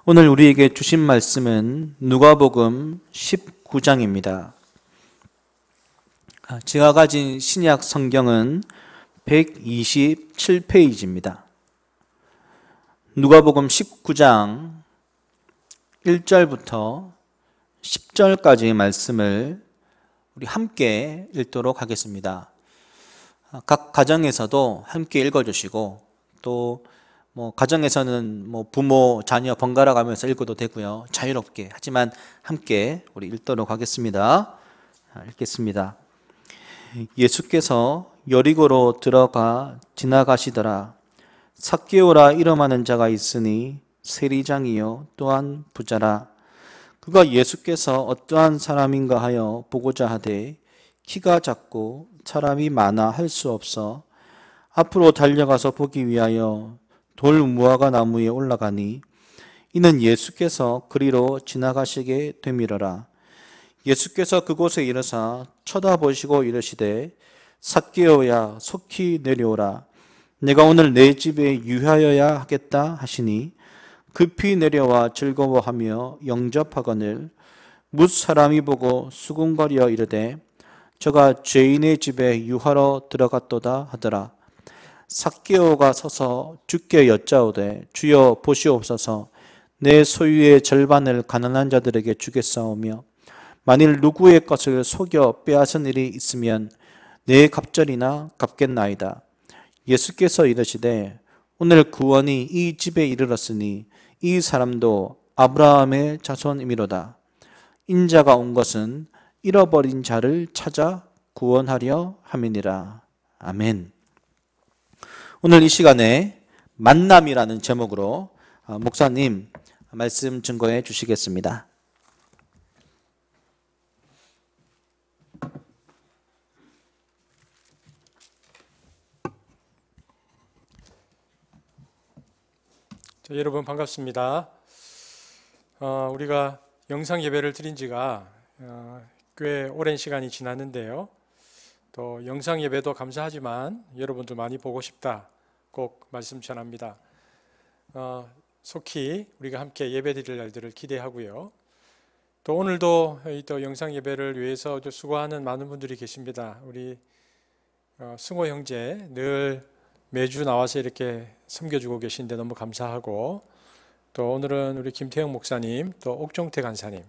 오늘 우리에게 주신 말씀은 누가복음 19장입니다. 제가 가진 신약 성경은 127페이지입니다. 누가복음 19장 1절부터 10절까지의 말씀을 우리 함께 읽도록 하겠습니다. 각 가정에서도 함께 읽어주시고 또 가정에서는 부모, 자녀 번갈아 가면서 읽어도 되고요. 자유롭게 하지만 함께 우리 읽도록 하겠습니다. 읽겠습니다. 예수께서 여리고로 들어가 지나가시더라. 삭개오라 이름하는 자가 있으니 세리장이요 또한 부자라. 그가 예수께서 어떠한 사람인가 하여 보고자 하되 키가 작고 사람이 많아 할 수 없어 앞으로 달려가서 보기 위하여 돌 무화과 나무에 올라가니 이는 예수께서 그리로 지나가시게 되밀어라. 예수께서 그곳에 이르사 쳐다보시고 이르시되 삭개오야 속히 내려오라. 내가 오늘 내 집에 유하여야 하겠다 하시니 급히 내려와 즐거워하며 영접하거늘 뭇 사람이 보고 수군거려 이르되 저가 죄인의 집에 유하러 들어갔도다 하더라. 삭개오가 서서 주께 여짜오되 주여 보시옵소서 내 소유의 절반을 가난한 자들에게 주겠사오며 만일 누구의 것을 속여 빼앗은 일이 있으면 내 갑절이나 갚겠나이다. 예수께서 이르시되 오늘 구원이 이 집에 이르렀으니 이 사람도 아브라함의 자손이미로다. 인자가 온 것은 잃어버린 자를 찾아 구원하려 함이니라. 아멘. 오늘 이 시간에 만남이라는 제목으로 목사님 말씀 증거해 주시겠습니다. 여러분 반갑습니다. 우리가 영상 예배를 드린 지가 꽤 오랜 시간이 지났는데요. 또 영상 예배도 감사하지만 여러분들 많이 보고 싶다 꼭 말씀 전합니다. 속히 우리가 함께 예배 드릴 날들을 기대하고요. 또 오늘도 또 영상 예배를 위해서 수고하는 많은 분들이 계십니다. 우리 승호 형제 늘 매주 나와서 이렇게 섬겨주고 계신데 너무 감사하고, 또 오늘은 우리 김태형 목사님 또 옥종태 간사님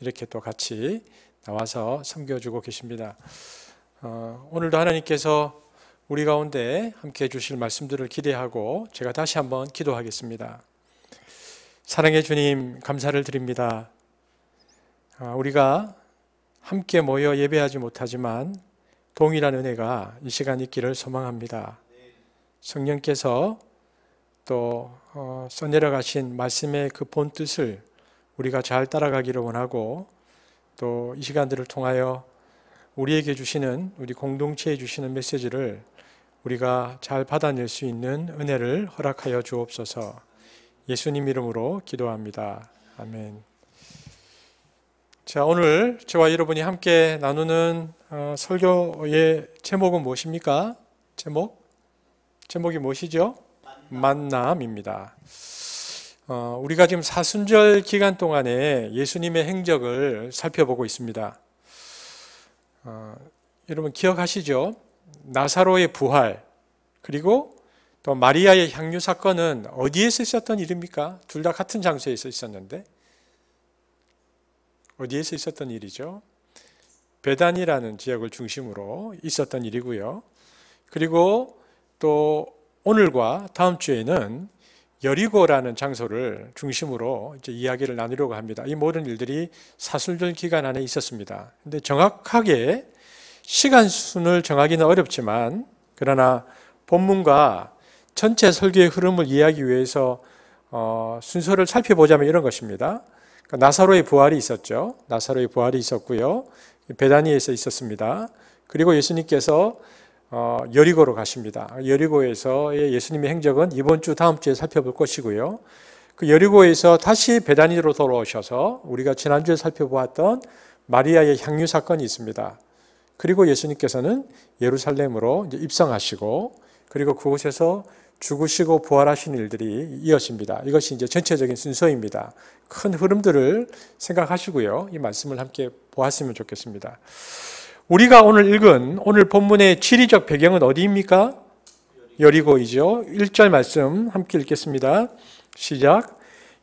이렇게 또 같이 나와서 섬겨주고 계십니다. 오늘도 하나님께서 우리 가운데 함께 해주실 말씀들을 기대하고 제가 다시 한번 기도하겠습니다. 사랑의 주님 감사를 드립니다. 우리가 함께 모여 예배하지 못하지만 동일한 은혜가 이 시간 있기를 소망합니다. 성령께서 또 써내려가신 말씀의 그 본뜻을 우리가 잘 따라가기를 원하고, 또 이 시간들을 통하여 우리에게 주시는, 우리 공동체에 주시는 메시지를 우리가 잘 받아낼 수 있는 은혜를 허락하여 주옵소서. 예수님 이름으로 기도합니다. 아멘. 자, 오늘 저와 여러분이 함께 나누는 설교의 제목은 무엇입니까? 제목이 무엇이죠? 만남입니다. 우리가 지금 사순절 기간 동안에 예수님의 행적을 살펴보고 있습니다. 여러분 기억하시죠? 나사로의 부활, 그리고 또 마리아의 향유 사건은 어디에서 있었던 일입니까? 둘 다 같은 장소에서 있었는데 어디에서 있었던 일이죠? 베단이라는 지역을 중심으로 있었던 일이고요. 그리고 또 오늘과 다음 주에는 여리고라는 장소를 중심으로 이제 이야기를 나누려고 합니다. 이 모든 일들이 사순절 기간 안에 있었습니다. 근데 정확하게 시간 순을 정하기는 어렵지만, 그러나 본문과 전체 설교의 흐름을 이해하기 위해서 순서를 살펴보자면 이런 것입니다. 그러니까 나사로의 부활이 있었죠. 나사로의 부활이 있었고요. 베다니에서 있었습니다. 그리고 예수님께서 여리고로 가십니다. 여리고에서의 예수님의 행적은 이번 주 다음 주에 살펴볼 것이고요. 그 여리고에서 다시 베다니로 돌아오셔서 우리가 지난주에 살펴보았던 마리아의 향유 사건이 있습니다. 그리고 예수님께서는 예루살렘으로 이제 입성하시고, 그리고 그곳에서 죽으시고 부활하신 일들이 이어집니다. 이것이 이제 전체적인 순서입니다. 큰 흐름들을 생각하시고요. 이 말씀을 함께 보았으면 좋겠습니다. 우리가 오늘 읽은 오늘 본문의 지리적 배경은 어디입니까? 여리고이죠. 1절 말씀 함께 읽겠습니다. 시작.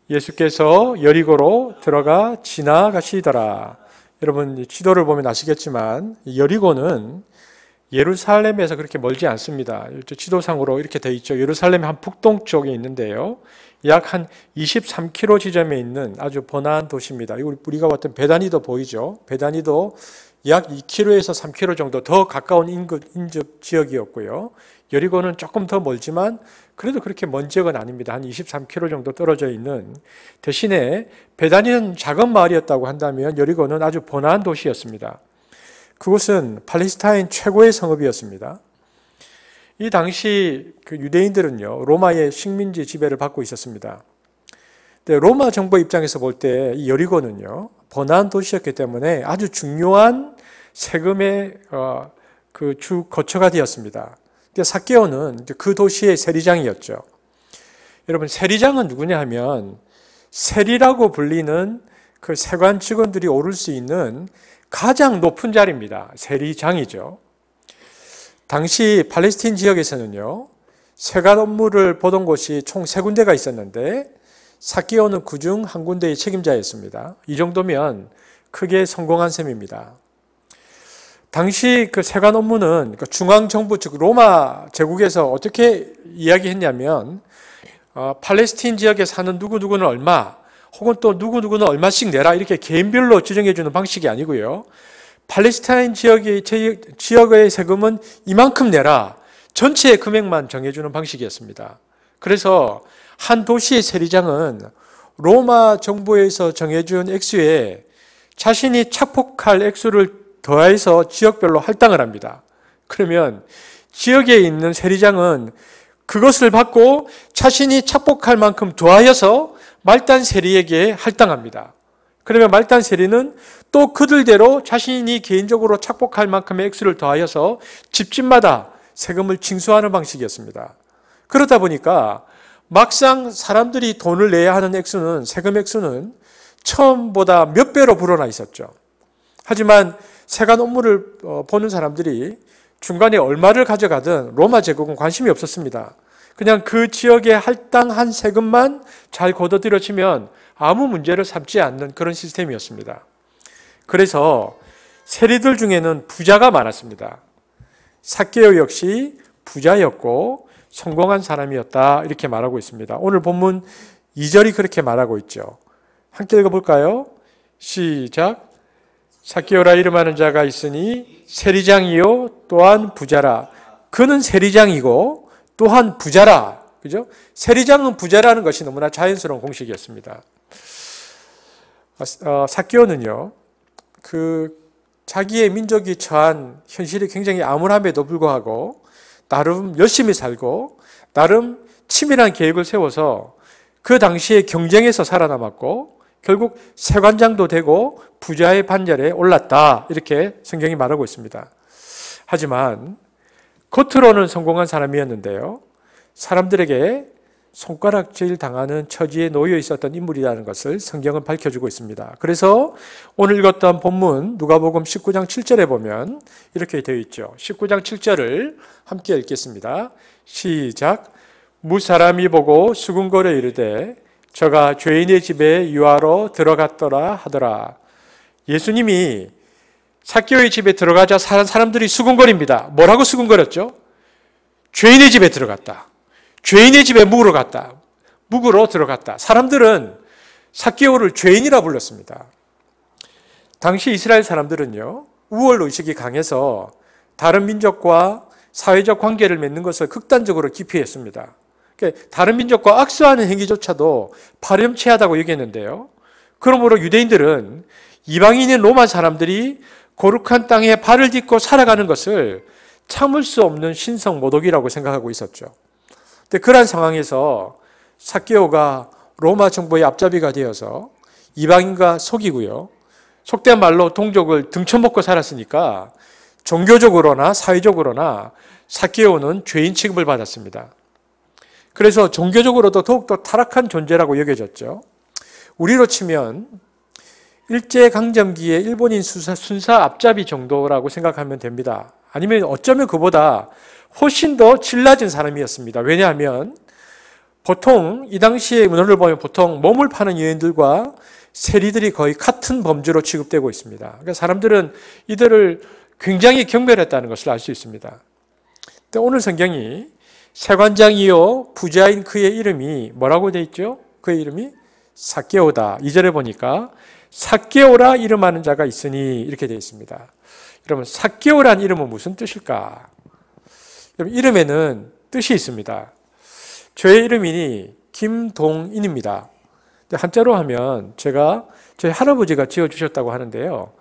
예수께서 여리고로 들어가 지나가시더라. 여러분 지도를 보면 아시겠지만 여리고는 예루살렘에서 그렇게 멀지 않습니다. 지도상으로 이렇게 되어 있죠. 예루살렘의 한 북동쪽에 있는데요. 약 한 23km 지점에 있는 아주 번화한 도시입니다. 우리가 봤던 베다니도 보이죠. 베다니도 약 2km에서 3km 정도 더 가까운 인접 지역이었고요. 여리고는 조금 더 멀지만 그래도 그렇게 먼 지역은 아닙니다. 한 23km 정도 떨어져 있는, 대신에 베다니는 작은 마을이었다고 한다면 여리고는 아주 번화한 도시였습니다. 그곳은 팔레스타인 최고의 성읍이었습니다. 이 당시 그 유대인들은요, 로마의 식민지 지배를 받고 있었습니다. 근데 로마 정부 입장에서 볼 때 이 여리고는요, 번화한 도시였기 때문에 아주 중요한 세금의 그 주 거처가 되었습니다. 근데 삭개오는 그 도시의 세리장이었죠. 여러분, 세리장은 누구냐 하면 세리라고 불리는 그 세관 직원들이 오를 수 있는 가장 높은 자리입니다. 세리장이죠. 당시 팔레스틴 지역에서는요, 세관 업무를 보던 곳이 총 3군데가 있었는데 삭개오는 그중 한 군데의 책임자였습니다. 이 정도면 크게 성공한 셈입니다. 당시 그 세관 업무는 중앙정부, 즉 로마 제국에서 어떻게 이야기했냐면 팔레스틴 지역에 사는 누구누구는 얼마, 혹은 또 누구누구는 얼마씩 내라, 이렇게 개인별로 지정해 주는 방식이 아니고요. 팔레스타인 지역의 세금은 이만큼 내라, 전체의 금액만 정해주는 방식이었습니다. 그래서 한 도시의 세리장은 로마 정부에서 정해준 액수에 자신이 착복할 액수를 더해서 지역별로 할당을 합니다. 그러면 지역에 있는 세리장은 그것을 받고 자신이 착복할 만큼 더하여서 말단 세리에게 할당합니다. 그러면 말단 세리는 또 그들대로 자신이 개인적으로 착복할 만큼의 액수를 더하여서 집집마다 세금을 징수하는 방식이었습니다. 그러다 보니까 막상 사람들이 돈을 내야 하는 액수는, 세금 액수는 처음보다 몇 배로 불어나 있었죠. 하지만 세관 업무를 보는 사람들이 중간에 얼마를 가져가든 로마 제국은 관심이 없었습니다. 그냥 그 지역에 할당한 세금만 잘 걷어들여지면 아무 문제를 삼지 않는 그런 시스템이었습니다. 그래서 세리들 중에는 부자가 많았습니다. 삭개오 역시 부자였고 성공한 사람이었다, 이렇게 말하고 있습니다. 오늘 본문 2절이 그렇게 말하고 있죠. 함께 읽어볼까요? 시작. 삭개오라 이름하는 자가 있으니 세리장이요 또한 부자라. 그는 세리장이고 또한 부자라. 그죠? 세리장은 부자라는 것이 너무나 자연스러운 공식이었습니다. 삭개오는요, 자기의 민족이 처한 현실이 굉장히 암울함에도 불구하고 나름 열심히 살고 나름 치밀한 계획을 세워서 그 당시에 경쟁에서 살아남았고 결국 세관장도 되고 부자의 반열에 올랐다, 이렇게 성경이 말하고 있습니다. 하지만 겉으로는 성공한 사람이었는데요, 사람들에게 손가락질 당하는 처지에 놓여 있었던 인물이라는 것을 성경은 밝혀주고 있습니다. 그래서 오늘 읽었던 본문 누가복음 19장 7절에 보면 이렇게 되어 있죠. 19장 7절을 함께 읽겠습니다. 시작. 무사람이 보고 수군거려 이르되 저가 죄인의 집에 유하러 들어갔더라 하더라. 예수님이 삭개오의 집에 들어가자 사람들이 수군거립니다. 뭐라고 수군거렸죠? 죄인의 집에 들어갔다. 죄인의 집에 묵으러 갔다. 묵으러 들어갔다. 사람들은 삭개오를 죄인이라 불렀습니다. 당시 이스라엘 사람들은요, 우월의식이 강해서 다른 민족과 사회적 관계를 맺는 것을 극단적으로 기피했습니다. 다른 민족과 악수하는 행위조차도 파렴치하다고 여겼는데요, 그러므로 유대인들은 이방인인 로마 사람들이 거룩한 땅에 발을 딛고 살아가는 것을 참을 수 없는 신성 모독이라고 생각하고 있었죠. 근데 그러한 상황에서 삭개오가 로마 정부의 앞잡이가 되어서 이방인과 속이고요, 속된 말로 동족을 등쳐먹고 살았으니까 종교적으로나 사회적으로나 삭개오는 죄인 취급을 받았습니다. 그래서 종교적으로도 더욱더 타락한 존재라고 여겨졌죠. 우리로 치면 일제강점기의 일본인 순사 앞잡이 정도라고 생각하면 됩니다. 아니면 어쩌면 그보다 훨씬 더 질 낮은 사람이었습니다. 왜냐하면 보통 이 당시의 문헌을 보면 보통 몸을 파는 여인들과 세리들이 거의 같은 범주로 취급되고 있습니다. 그러니까 사람들은 이들을 굉장히 경멸했다는 것을 알 수 있습니다. 근데 오늘 성경이 세관장이요 부자인 그의 이름이 뭐라고 되어 있죠? 그의 이름이 삭개오다. 2절에 보니까 삭개오라 이름하는 자가 있으니 이렇게 되어 있습니다. 여러분, 삭개오란 이름은 무슨 뜻일까? 여러분, 이름에는 뜻이 있습니다. 저의 이름이 김동인입니다. 한자로 하면 저희 할아버지가 지어주셨다고 하는데요.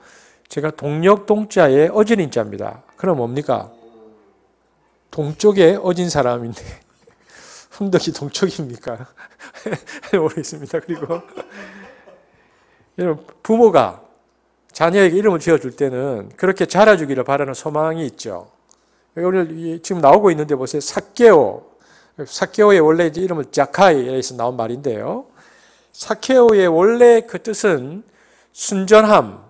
제가 동력 동자의 어진 인자입니다. 그럼 뭡니까? 동쪽에 어진 사람인데 훈덕이 동쪽입니까? 모르겠습니다. 그리고 여러분, 부모가 자녀에게 이름을 지어줄 때는 그렇게 자라주기를 바라는 소망이 있죠. 오늘 지금 나오고 있는데 보세요. 삭개오의 원래 이름은 자카이에서 나온 말인데요. 삭개오의 원래 그 뜻은 순전함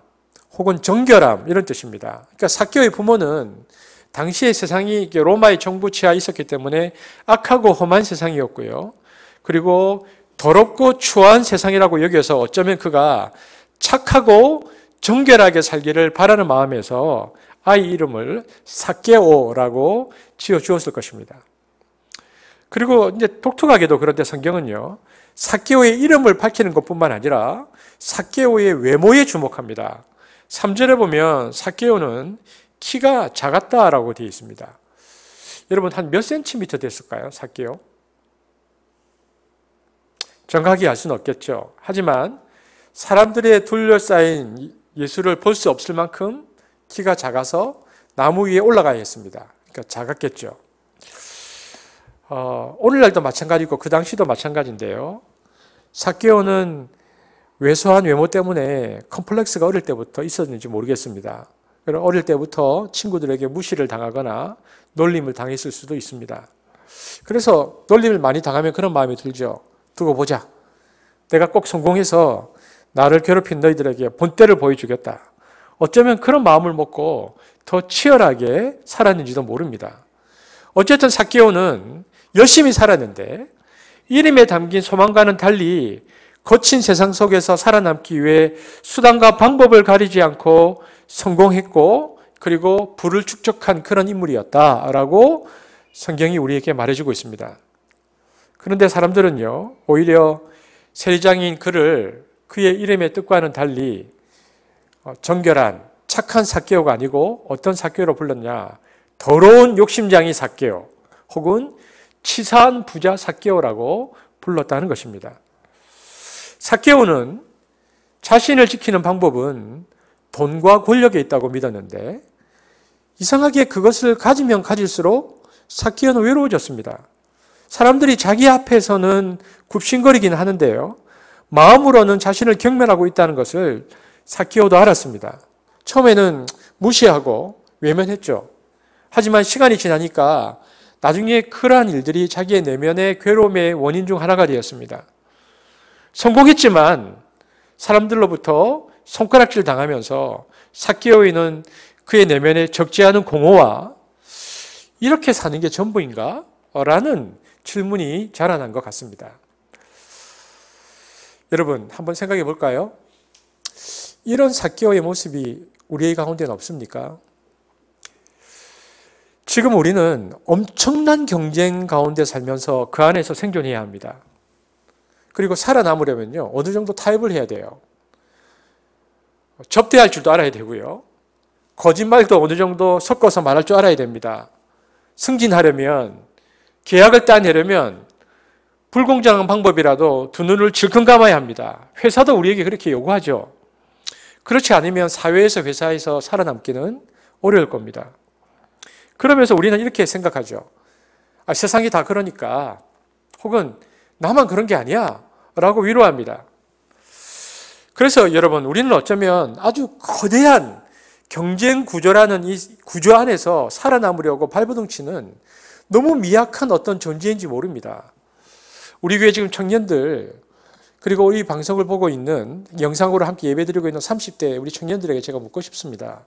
혹은 정결함 이런 뜻입니다. 그러니까 삭개오의 부모는 당시의 세상이 로마의 정부 치하에 있었기 때문에 악하고 험한 세상이었고요. 그리고 더럽고 추한 세상이라고 여겨서 어쩌면 그가 착하고 정결하게 살기를 바라는 마음에서 아이 이름을 삭개오라고 지어주었을 것입니다. 그리고 이제 독특하게도 그런데 성경은요, 삭개오의 이름을 밝히는 것뿐만 아니라 삭개오의 외모에 주목합니다. 3절에 보면 삭개오는 키가 작았다라고 되어 있습니다. 여러분, 한 몇 센티미터 됐을까요? 삭개오? 정확히 알 수는 없겠죠. 하지만 사람들의 둘러싸인 예수를 볼 수 없을 만큼 키가 작아서 나무 위에 올라가야 했습니다. 그러니까 작았겠죠. 오늘날도 마찬가지고 그 당시도 마찬가지인데요. 삭개오는 왜소한 외모 때문에 컴플렉스가 어릴 때부터 있었는지 모르겠습니다. 어릴 때부터 친구들에게 무시를 당하거나 놀림을 당했을 수도 있습니다. 그래서 놀림을 많이 당하면 그런 마음이 들죠. 두고 보자. 내가 꼭 성공해서 나를 괴롭힌 너희들에게 본때를 보여주겠다. 어쩌면 그런 마음을 먹고 더 치열하게 살았는지도 모릅니다. 어쨌든 삭개오는 열심히 살았는데 이름에 담긴 소망과는 달리 거친 세상 속에서 살아남기 위해 수단과 방법을 가리지 않고 성공했고 그리고 부를 축적한 그런 인물이었다라고 성경이 우리에게 말해주고 있습니다. 그런데 사람들은요, 오히려 세리장인 그를 그의 이름의 뜻과는 달리 정결한 착한 삭개오가 아니고 어떤 삭개오로 불렀냐? 더러운 욕심장이 삭개오 혹은 치사한 부자 삭개오라고 불렀다는 것입니다. 삭개오는 자신을 지키는 방법은 돈과 권력에 있다고 믿었는데 이상하게 그것을 가지면 가질수록 삭개오는 외로워졌습니다. 사람들이 자기 앞에서는 굽신거리긴 하는데요. 마음으로는 자신을 경멸하고 있다는 것을 삭개오도 알았습니다. 처음에는 무시하고 외면했죠. 하지만 시간이 지나니까 나중에 그러한 일들이 자기의 내면의 괴로움의 원인 중 하나가 되었습니다. 성공했지만 사람들로부터 손가락질 당하면서 삭개오인은 그의 내면에 적지 않은 공허와 이렇게 사는 게 전부인가? 라는 질문이 자라난 것 같습니다. 여러분, 한번 생각해 볼까요? 이런 삭개오의 모습이 우리의 가운데는 없습니까? 지금 우리는 엄청난 경쟁 가운데 살면서 그 안에서 생존해야 합니다. 그리고 살아남으려면요, 어느 정도 타협을 해야 돼요. 접대할 줄도 알아야 되고요. 거짓말도 어느 정도 섞어서 말할 줄 알아야 됩니다. 승진하려면, 계약을 따내려면 불공정한 방법이라도 두 눈을 질끈 감아야 합니다. 회사도 우리에게 그렇게 요구하죠. 그렇지 않으면 사회에서 회사에서 살아남기는 어려울 겁니다. 그러면서 우리는 이렇게 생각하죠. 세상이 다 그러니까 혹은 나만 그런 게 아니야 라고 위로합니다. 그래서 여러분, 우리는 어쩌면 아주 거대한 경쟁 구조라는 이 구조 안에서 살아남으려고 발버둥치는 너무 미약한 어떤 존재인지 모릅니다. 우리 교회 지금 청년들, 그리고 우리 방송을 보고 있는, 영상으로 함께 예배드리고 있는 30대 우리 청년들에게 제가 묻고 싶습니다.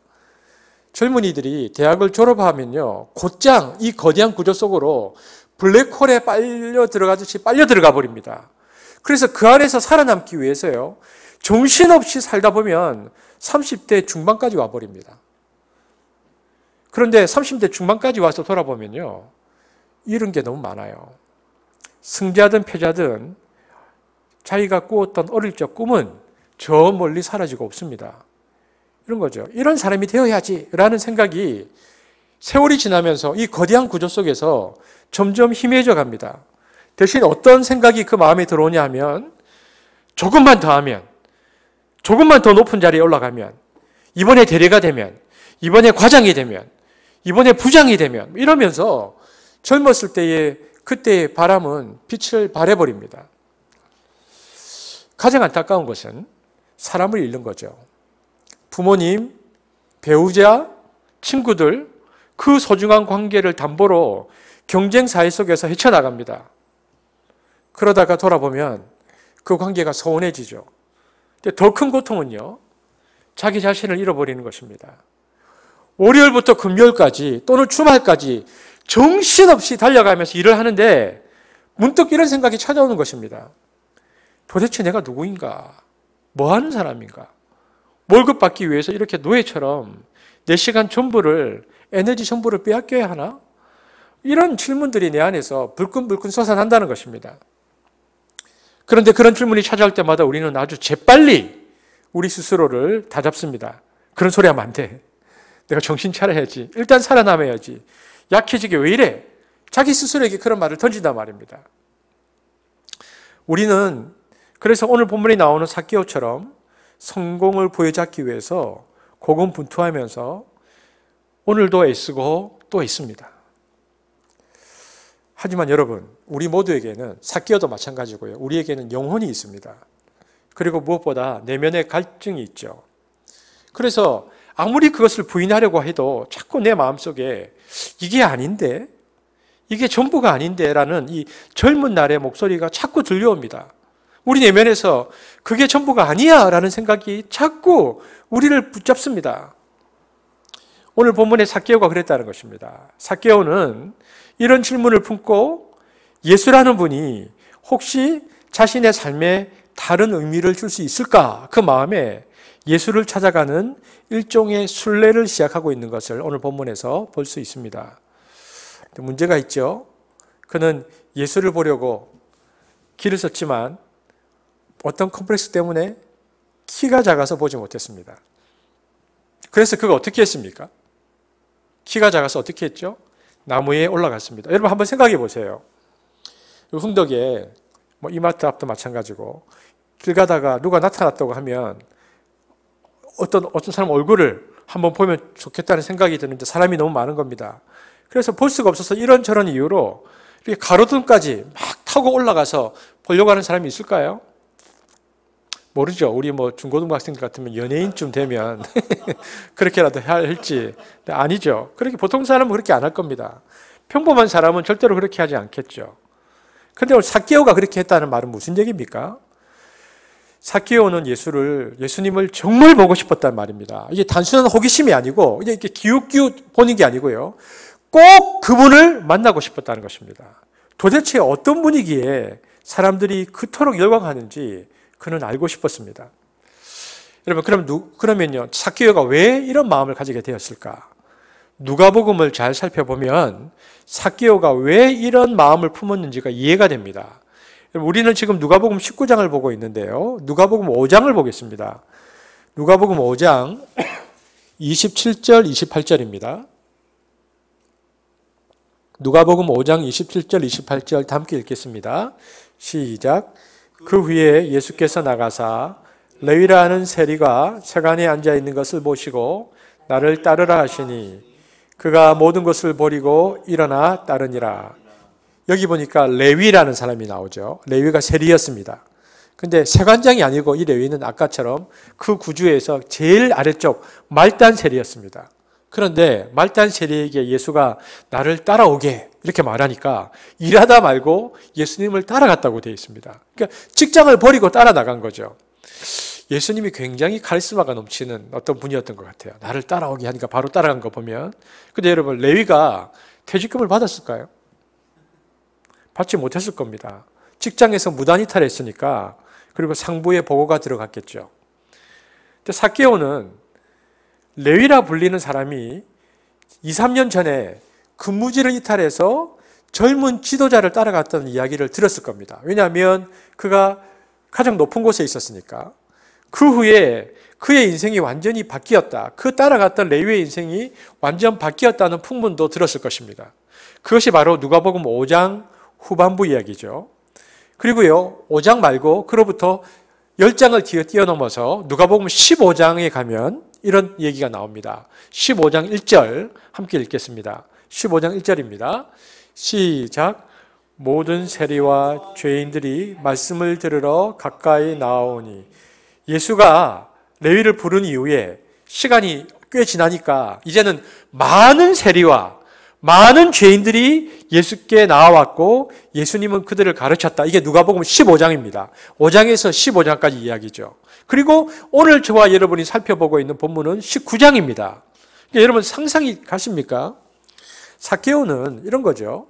젊은이들이 대학을 졸업하면요, 곧장 이 거대한 구조 속으로 블랙홀에 빨려 들어가듯이 빨려 들어가 버립니다. 그래서 그 안에서 살아남기 위해서요, 정신없이 살다 보면 30대 중반까지 와버립니다. 그런데 30대 중반까지 와서 돌아보면요, 이런 게 너무 많아요. 승자든 패자든 자기가 꾸었던 어릴 적 꿈은 저 멀리 사라지고 없습니다. 이런 거죠. 이런 사람이 되어야지 라는 생각이 세월이 지나면서 이 거대한 구조 속에서 점점 희미해져 갑니다. 대신 어떤 생각이 그 마음에 들어오냐 하면, 조금만 더 하면, 조금만 더 높은 자리에 올라가면, 이번에 대리가 되면, 이번에 과장이 되면, 이번에 부장이 되면, 이러면서 젊었을 때의 그때의 바람은 빛을 발해버립니다. 가장 안타까운 것은 사람을 잃는 거죠. 부모님, 배우자, 친구들, 그 소중한 관계를 담보로 경쟁 사회 속에서 헤쳐나갑니다. 그러다가 돌아보면 그 관계가 소원해지죠. 더 큰 고통은요, 자기 자신을 잃어버리는 것입니다. 월요일부터 금요일까지 또는 주말까지 정신없이 달려가면서 일을 하는데 문득 이런 생각이 찾아오는 것입니다. 도대체 내가 누구인가? 뭐 하는 사람인가? 월급 받기 위해서 이렇게 노예처럼 내 시간 전부를, 에너지 전부를 빼앗겨야 하나? 이런 질문들이 내 안에서 불끈불끈 솟아난다는 것입니다. 그런데 그런 질문이 찾아올 때마다 우리는 아주 재빨리 우리 스스로를 다잡습니다. 그런 소리 하면 안 돼. 내가 정신 차려야지. 일단 살아남아야지. 약해지게 왜 이래? 자기 스스로에게 그런 말을 던진단 말입니다. 우리는 그래서 오늘 본문에 나오는 삭개오처럼 성공을 부여잡기 위해서 고군분투하면서 오늘도 애쓰고 또 애씁니다. 하지만 여러분, 우리 모두에게는, 삭개오도 마찬가지고요, 우리에게는 영혼이 있습니다. 그리고 무엇보다 내면의 갈증이 있죠. 그래서 아무리 그것을 부인하려고 해도 자꾸 내 마음속에 이게 아닌데, 이게 전부가 아닌데 라는 이 젊은 날의 목소리가 자꾸 들려옵니다. 우리 내면에서 그게 전부가 아니야 라는 생각이 자꾸 우리를 붙잡습니다. 오늘 본문의 삭개오가 그랬다는 것입니다. 삭개오는 이런 질문을 품고 예수라는 분이 혹시 자신의 삶에 다른 의미를 줄 수 있을까? 그 마음에 예수를 찾아가는 일종의 순례를 시작하고 있는 것을 오늘 본문에서 볼 수 있습니다. 문제가 있죠. 그는 예수를 보려고 길을 썼지만 어떤 컴플렉스 때문에 키가 작아서 보지 못했습니다. 그래서 그가 어떻게 했습니까? 키가 작아서 어떻게 했죠? 나무에 올라갔습니다. 여러분 한번 생각해 보세요. 흥덕에 이마트 앞도 마찬가지고 길 가다가 누가 나타났다고 하면 어떤 사람 얼굴을 한번 보면 좋겠다는 생각이 드는데 사람이 너무 많은 겁니다. 그래서 볼 수가 없어서 이런저런 이유로 이렇게 가로등까지 막 타고 올라가서 보려고 하는 사람이 있을까요? 모르죠. 우리 중고등부 학생들 같으면 연예인쯤 되면 그렇게라도 할지. 아니죠. 그렇게 보통 사람은 그렇게 안 할 겁니다. 평범한 사람은 절대로 그렇게 하지 않겠죠. 그런데 오늘 삭개오가 그렇게 했다는 말은 무슨 얘기입니까? 삭개오는 예수님을 정말 보고 싶었단 말입니다. 이게 단순한 호기심이 아니고 이게 기웃기웃 보는 게 아니고요. 꼭 그분을 만나고 싶었다는 것입니다. 도대체 어떤 분이기에 사람들이 그토록 열광하는지 그는 알고 싶었습니다. 여러분, 그러면요, 삭개오가 왜 이런 마음을 가지게 되었을까? 누가복음을 잘 살펴보면 삭개오가 왜 이런 마음을 품었는지가 이해가 됩니다. 우리는 지금 누가복음 19장을 보고 있는데요. 누가복음 5장을 보겠습니다. 누가복음 5장 27절, 28절입니다. 누가복음 5장 27절, 28절 다 함께 읽겠습니다. 시작. 그 후에 예수께서 나가사 레위라 하는 세리가 세간에 앉아 있는 것을 보시고 나를 따르라 하시니 그가 모든 것을 버리고 일어나 따르니라. 여기 보니까 레위라는 사람이 나오죠. 레위가 세리였습니다. 근데 세관장이 아니고 이 레위는 아까처럼 그 구주에서 제일 아래쪽 말단 세리였습니다. 그런데 말단 세리에게 예수가 나를 따라오게 이렇게 말하니까 일하다 말고 예수님을 따라갔다고 되어 있습니다. 그러니까 직장을 버리고 따라 나간 거죠. 예수님이 굉장히 카리스마가 넘치는 어떤 분이었던 것 같아요. 나를 따라오게 하니까 바로 따라간 거 보면. 근데 여러분, 레위가 퇴직금을 받았을까요? 받지 못했을 겁니다. 직장에서 무단이탈했으니까. 그리고 상부에 보고가 들어갔겠죠. 근데 삭개오는 레위라 불리는 사람이 2, 3년 전에 근무지를 이탈해서 젊은 지도자를 따라갔다는 이야기를 들었을 겁니다. 왜냐하면 그가 가장 높은 곳에 있었으니까. 그 후에 그의 인생이 완전히 바뀌었다. 그 따라갔던 레위의 인생이 완전 바뀌었다는 풍문도 들었을 것입니다. 그것이 바로 누가복음 5장 후반부 이야기죠. 그리고요, 5장 말고 그로부터 10장을 뛰어넘어서 누가복음 15장에 가면 이런 얘기가 나옵니다. 15장 1절 함께 읽겠습니다. 15장 1절입니다. 시작. 모든 세리와 죄인들이 말씀을 들으러 가까이 나오니. 예수가 레위를 부른 이후에 시간이 꽤 지나니까 이제는 많은 세리와 많은 죄인들이 예수께 나와왔고 예수님은 그들을 가르쳤다. 이게 누가복음 15장입니다. 5장에서 15장까지 이야기죠. 그리고 오늘 저와 여러분이 살펴보고 있는 본문은 19장입니다. 그러니까 여러분 상상이 가십니까? 삭개오는 이런 거죠.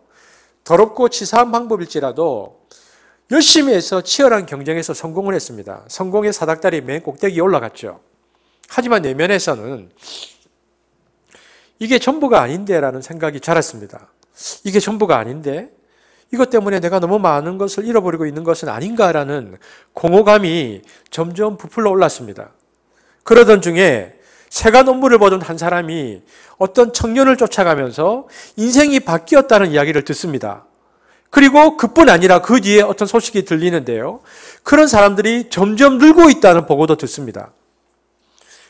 더럽고 치사한 방법일지라도 열심히 해서 치열한 경쟁에서 성공을 했습니다. 성공의 사닥다리 맨 꼭대기에 올라갔죠. 하지만 내면에서는 이게 전부가 아닌데 라는 생각이 자랐습니다. 이게 전부가 아닌데? 이것 때문에 내가 너무 많은 것을 잃어버리고 있는 것은 아닌가라는 공허감이 점점 부풀러 올랐습니다. 그러던 중에 세간 업무를 보던 한 사람이 어떤 청년을 쫓아가면서 인생이 바뀌었다는 이야기를 듣습니다. 그리고 그뿐 아니라 그 뒤에 어떤 소식이 들리는데요. 그런 사람들이 점점 늘고 있다는 보고도 듣습니다.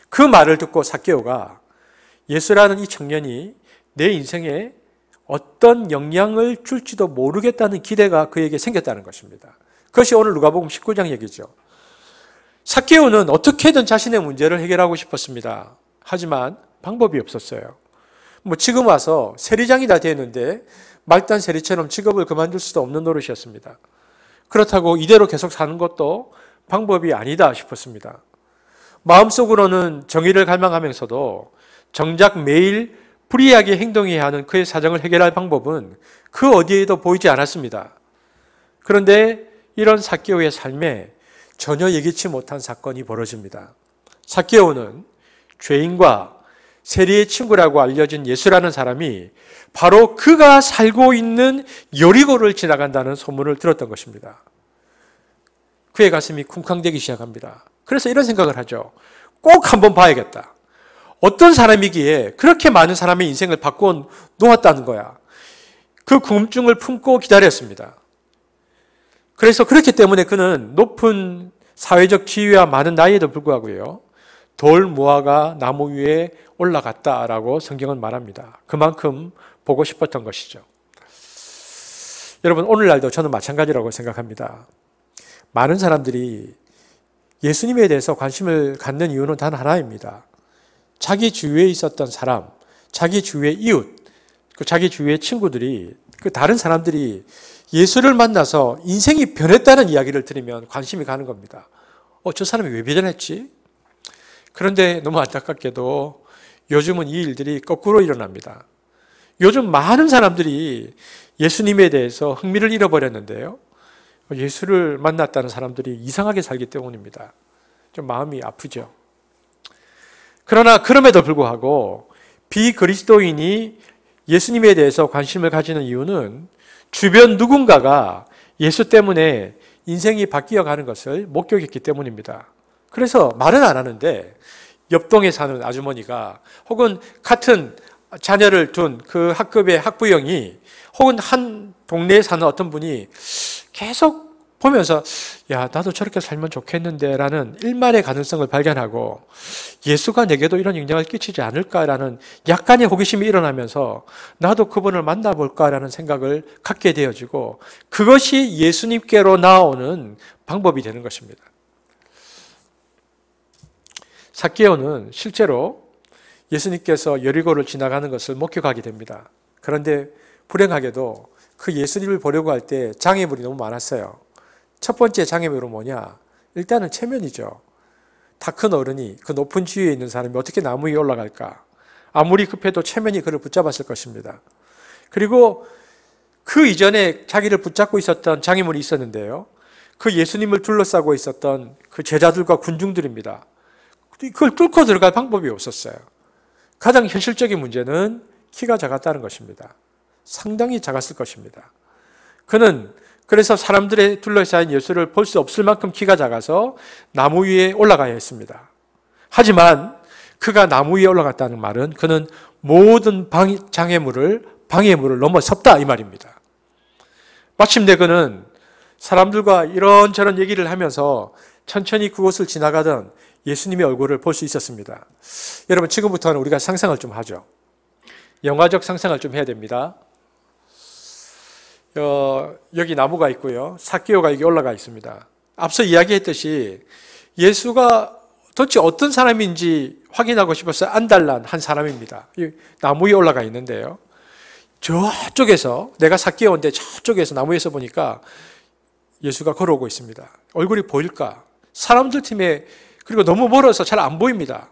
그 말을 듣고 삭개오가 예수라는 이 청년이 내 인생에 어떤 영향을 줄지도 모르겠다는 기대가 그에게 생겼다는 것입니다. 그것이 오늘 누가복음 19장 얘기죠. 삭개오는 어떻게든 자신의 문제를 해결하고 싶었습니다. 하지만 방법이 없었어요. 지금 와서 세리장이 다 됐는데 말단 세리처럼 직업을 그만둘 수도 없는 노릇이었습니다. 그렇다고 이대로 계속 사는 것도 방법이 아니다 싶었습니다. 마음속으로는 정의를 갈망하면서도 정작 매일 불이하게 행동해야 하는 그의 사정을 해결할 방법은 그 어디에도 보이지 않았습니다. 그런데 이런 삭개오의 삶에 전혀 예기치 못한 사건이 벌어집니다. 삭개오는 죄인과 세리의 친구라고 알려진 예수라는 사람이 바로 그가 살고 있는 여리고를 지나간다는 소문을 들었던 것입니다. 그의 가슴이 쿵쾅대기 시작합니다. 그래서 이런 생각을 하죠. 꼭 한번 봐야겠다. 어떤 사람이기에 그렇게 많은 사람의 인생을 바꿔 놓았다는 거야. 그 궁금증을 품고 기다렸습니다. 그래서 그렇기 때문에 그는 높은 사회적 지위와 많은 나이에도 불구하고요. 돌 무화과 나무 위에 올라갔다라고 성경은 말합니다. 그만큼 보고 싶었던 것이죠. 여러분, 오늘날도 저는 마찬가지라고 생각합니다. 많은 사람들이 예수님에 대해서 관심을 갖는 이유는 단 하나입니다. 자기 주위에 있었던 사람, 자기 주위의 이웃, 자기 주위의 친구들이, 다른 사람들이 예수를 만나서 인생이 변했다는 이야기를 들으면 관심이 가는 겁니다. 저 사람이 왜 변했지? 그런데 너무 안타깝게도 요즘은 이 일들이 거꾸로 일어납니다. 요즘 많은 사람들이 예수님에 대해서 흥미를 잃어버렸는데요. 예수를 만났다는 사람들이 이상하게 살기 때문입니다. 좀 마음이 아프죠. 그러나 그럼에도 불구하고 비그리스도인이 예수님에 대해서 관심을 가지는 이유는 주변 누군가가 예수 때문에 인생이 바뀌어 가는 것을 목격했기 때문입니다. 그래서 말은 안 하는데 옆동에 사는 아주머니가 혹은 같은 자녀를 둔 그 학급의 학부형이 혹은 한 동네에 사는 어떤 분이 계속 보면서 야, 나도 저렇게 살면 좋겠는데 라는 일말의 가능성을 발견하고 예수가 내게도 이런 영향을 끼치지 않을까라는 약간의 호기심이 일어나면서 나도 그분을 만나볼까라는 생각을 갖게 되어지고 그것이 예수님께로 나아오는 방법이 되는 것입니다. 삭개오는 실제로 예수님께서 여리고를 지나가는 것을 목격하게 됩니다. 그런데 불행하게도 그 예수님을 보려고 할 때 장애물이 너무 많았어요. 첫 번째 장애물은 뭐냐? 일단은 체면이죠. 다 큰 어른이 그 높은 지위에 있는 사람이 어떻게 나무 위에 올라갈까? 아무리 급해도 체면이 그를 붙잡았을 것입니다. 그리고 그 이전에 자기를 붙잡고 있었던 장애물이 있었는데요. 그 예수님을 둘러싸고 있었던 그 제자들과 군중들입니다. 그걸 뚫고 들어갈 방법이 없었어요. 가장 현실적인 문제는 키가 작았다는 것입니다. 상당히 작았을 것입니다. 그는 그래서 사람들의 둘러싸인 예수를 볼 수 없을 만큼 키가 작아서 나무 위에 올라가야 했습니다. 하지만 그가 나무 위에 올라갔다는 말은 그는 모든 방해물을 넘어섰다 이 말입니다. 마침내 그는 사람들과 이런저런 얘기를 하면서 천천히 그곳을 지나가던 예수님의 얼굴을 볼 수 있었습니다. 여러분, 지금부터는 우리가 상상을 좀 하죠. 영화적 상상을 좀 해야 됩니다. 여기 나무가 있고요. 삭개오가 여기 올라가 있습니다. 앞서 이야기했듯이 예수가 도대체 어떤 사람인지 확인하고 싶어서 안달난 한 사람입니다. 나무 위에 올라가 있는데요. 저쪽에서, 내가 삭개오인데 저쪽에서 나무에서 보니까 예수가 걸어오고 있습니다. 얼굴이 보일까? 사람들 팀에, 그리고 너무 멀어서 잘 안 보입니다.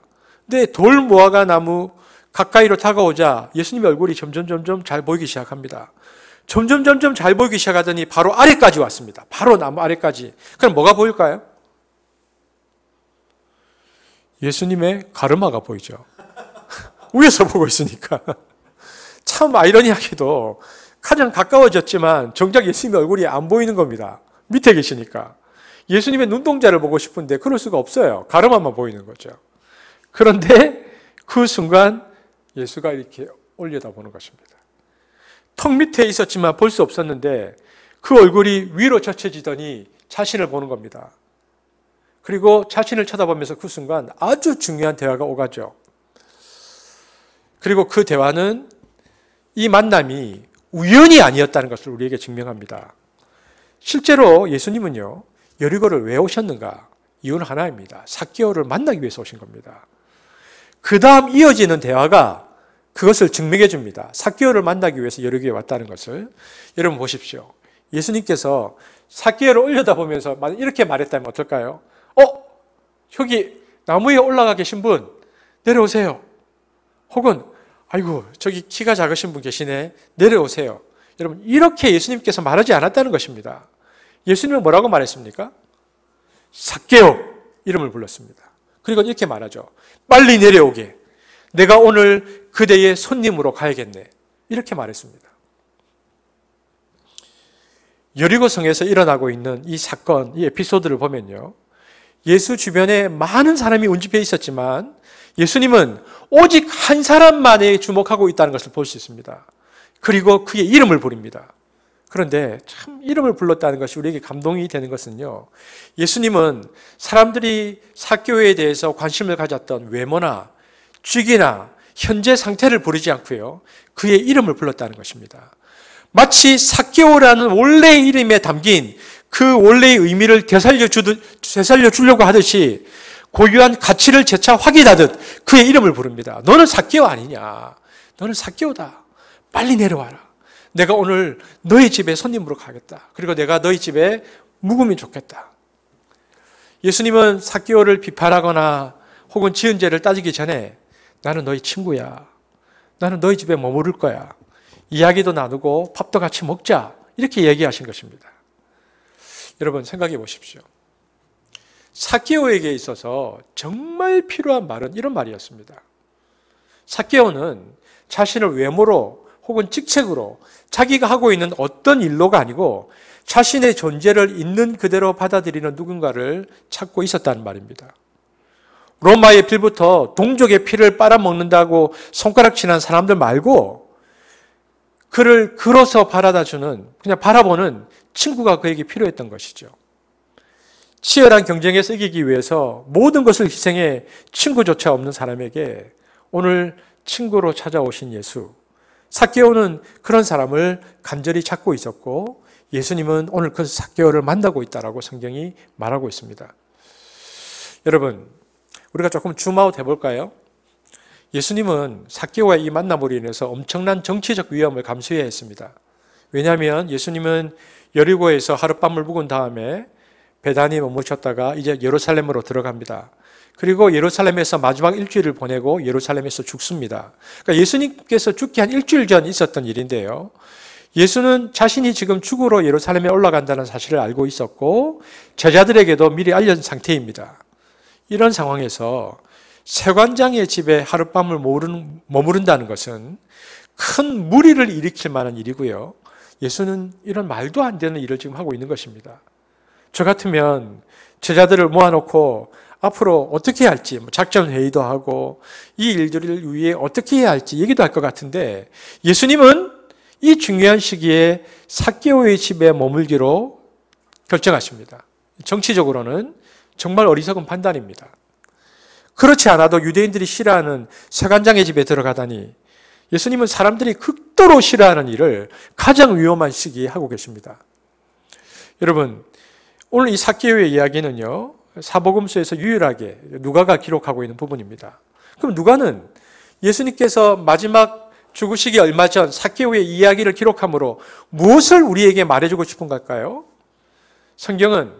근데 돌 무화과 나무 가까이로 다가오자 예수님의 얼굴이 점점 잘 보이기 시작합니다. 점점 잘 보이기 시작하더니 바로 아래까지 왔습니다. 바로 나무 아래까지. 그럼 뭐가 보일까요? 예수님의 가르마가 보이죠. 위에서 보고 있으니까. 참 아이러니하게도 가장 가까워졌지만 정작 예수님의 얼굴이 안 보이는 겁니다. 밑에 계시니까. 예수님의 눈동자를 보고 싶은데 그럴 수가 없어요. 가르마만 보이는 거죠. 그런데 그 순간 예수가 이렇게 올려다보는 것입니다. 턱 밑에 있었지만 볼 수 없었는데 그 얼굴이 위로 젖혀지더니 자신을 보는 겁니다. 그리고 자신을 쳐다보면서 그 순간 아주 중요한 대화가 오가죠. 그리고 그 대화는 이 만남이 우연이 아니었다는 것을 우리에게 증명합니다. 실제로 예수님은요, 여리고를 왜 오셨는가? 이유는 하나입니다. 삭개오를 만나기 위해서 오신 겁니다. 그 다음 이어지는 대화가 그것을 증명해 줍니다. 삭개오를 만나기 위해서 여리고에 왔다는 것을. 여러분 보십시오. 예수님께서 삭개오를 올려다보면서 이렇게 말했다면 어떨까요? 여기 나무에 올라가 계신 분 내려오세요. 혹은 아이고 저기 키가 작으신 분 계시네. 내려오세요. 여러분 이렇게 예수님께서 말하지 않았다는 것입니다. 예수님은 뭐라고 말했습니까? 삭개오 이름을 불렀습니다. 그리고 이렇게 말하죠. 빨리 내려오게. 내가 오늘 그대의 손님으로 가야겠네. 이렇게 말했습니다. 여리고성에서 일어나고 있는 이 사건, 이 에피소드를 보면요. 예수 주변에 많은 사람이 운집해 있었지만 예수님은 오직 한 사람만에 주목하고 있다는 것을 볼 수 있습니다. 그리고 그의 이름을 부릅니다. 그런데 참 이름을 불렀다는 것이 우리에게 감동이 되는 것은요. 예수님은 사람들이 삭개오에 대해서 관심을 가졌던 외모나 직위나 현재 상태를 부르지 않고요. 그의 이름을 불렀다는 것입니다. 마치 삭개오라는 원래의 이름에 담긴 그 원래의 의미를 되살려 주려고 하듯이 고유한 가치를 재차 확인하듯 그의 이름을 부릅니다. 너는 삭개오 아니냐? 너는 삭개오다. 빨리 내려와라. 내가 오늘 너희 집에 손님으로 가겠다. 그리고 내가 너희 집에 묵으면 좋겠다. 예수님은 삭개오를 비판하거나 혹은 지은 죄를 따지기 전에 나는 너희 친구야. 나는 너희 집에 머무를 거야. 이야기도 나누고 밥도 같이 먹자. 이렇게 얘기하신 것입니다. 여러분 생각해 보십시오. 삭개오에게 있어서 정말 필요한 말은 이런 말이었습니다. 삭개오는 자신을 외모로 혹은 직책으로 자기가 하고 있는 어떤 일로가 아니고 자신의 존재를 있는 그대로 받아들이는 누군가를 찾고 있었다는 말입니다. 로마의 빌부터 동족의 피를 빨아먹는다고 손가락질한 사람들 말고 그를 걸어서 바라다주는, 그냥 바라보는 친구가 그에게 필요했던 것이죠. 치열한 경쟁에서 이기기 위해서 모든 것을 희생해 친구조차 없는 사람에게 오늘 친구로 찾아오신 예수. 삭개오는 그런 사람을 간절히 찾고 있었고 예수님은 오늘 그 삭개오를 만나고 있다라고 성경이 말하고 있습니다. 여러분, 우리가 조금 줌아웃 해볼까요? 예수님은 삭개오와의 이 만남으로 인해서 엄청난 정치적 위험을 감수해야 했습니다. 왜냐하면 예수님은 여리고에서 하룻밤을 묵은 다음에 베다니에 머무셨다가 이제 예루살렘으로 들어갑니다. 그리고 예루살렘에서 마지막 일주일을 보내고 예루살렘에서 죽습니다. 그러니까 예수님께서 죽기 한 일주일 전 있었던 일인데요. 예수는 자신이 지금 죽으러 예루살렘에 올라간다는 사실을 알고 있었고 제자들에게도 미리 알려진 상태입니다. 이런 상황에서 세관장의 집에 하룻밤을 머무른다는 것은 큰 무리를 일으킬 만한 일이고요. 예수는 이런 말도 안 되는 일을 지금 하고 있는 것입니다. 저 같으면 제자들을 모아놓고 앞으로 어떻게 해야 할지 작전 회의도 하고 이 일들을 위해 어떻게 해야 할지 얘기도 할 것 같은데 예수님은 이 중요한 시기에 삭개오의 집에 머물기로 결정하십니다. 정치적으로는 정말 어리석은 판단입니다. 그렇지 않아도 유대인들이 싫어하는 세관장의 집에 들어가다니 예수님은 사람들이 극도로 싫어하는 일을 가장 위험한 시기에 하고 계십니다. 여러분, 오늘 이 삭개오의 이야기는요, 사복음서에서 유일하게 누가가 기록하고 있는 부분입니다. 그럼 누가는 예수님께서 마지막 죽으시기 얼마 전 삭개오의 이야기를 기록함으로 무엇을 우리에게 말해주고 싶은 걸까요? 성경은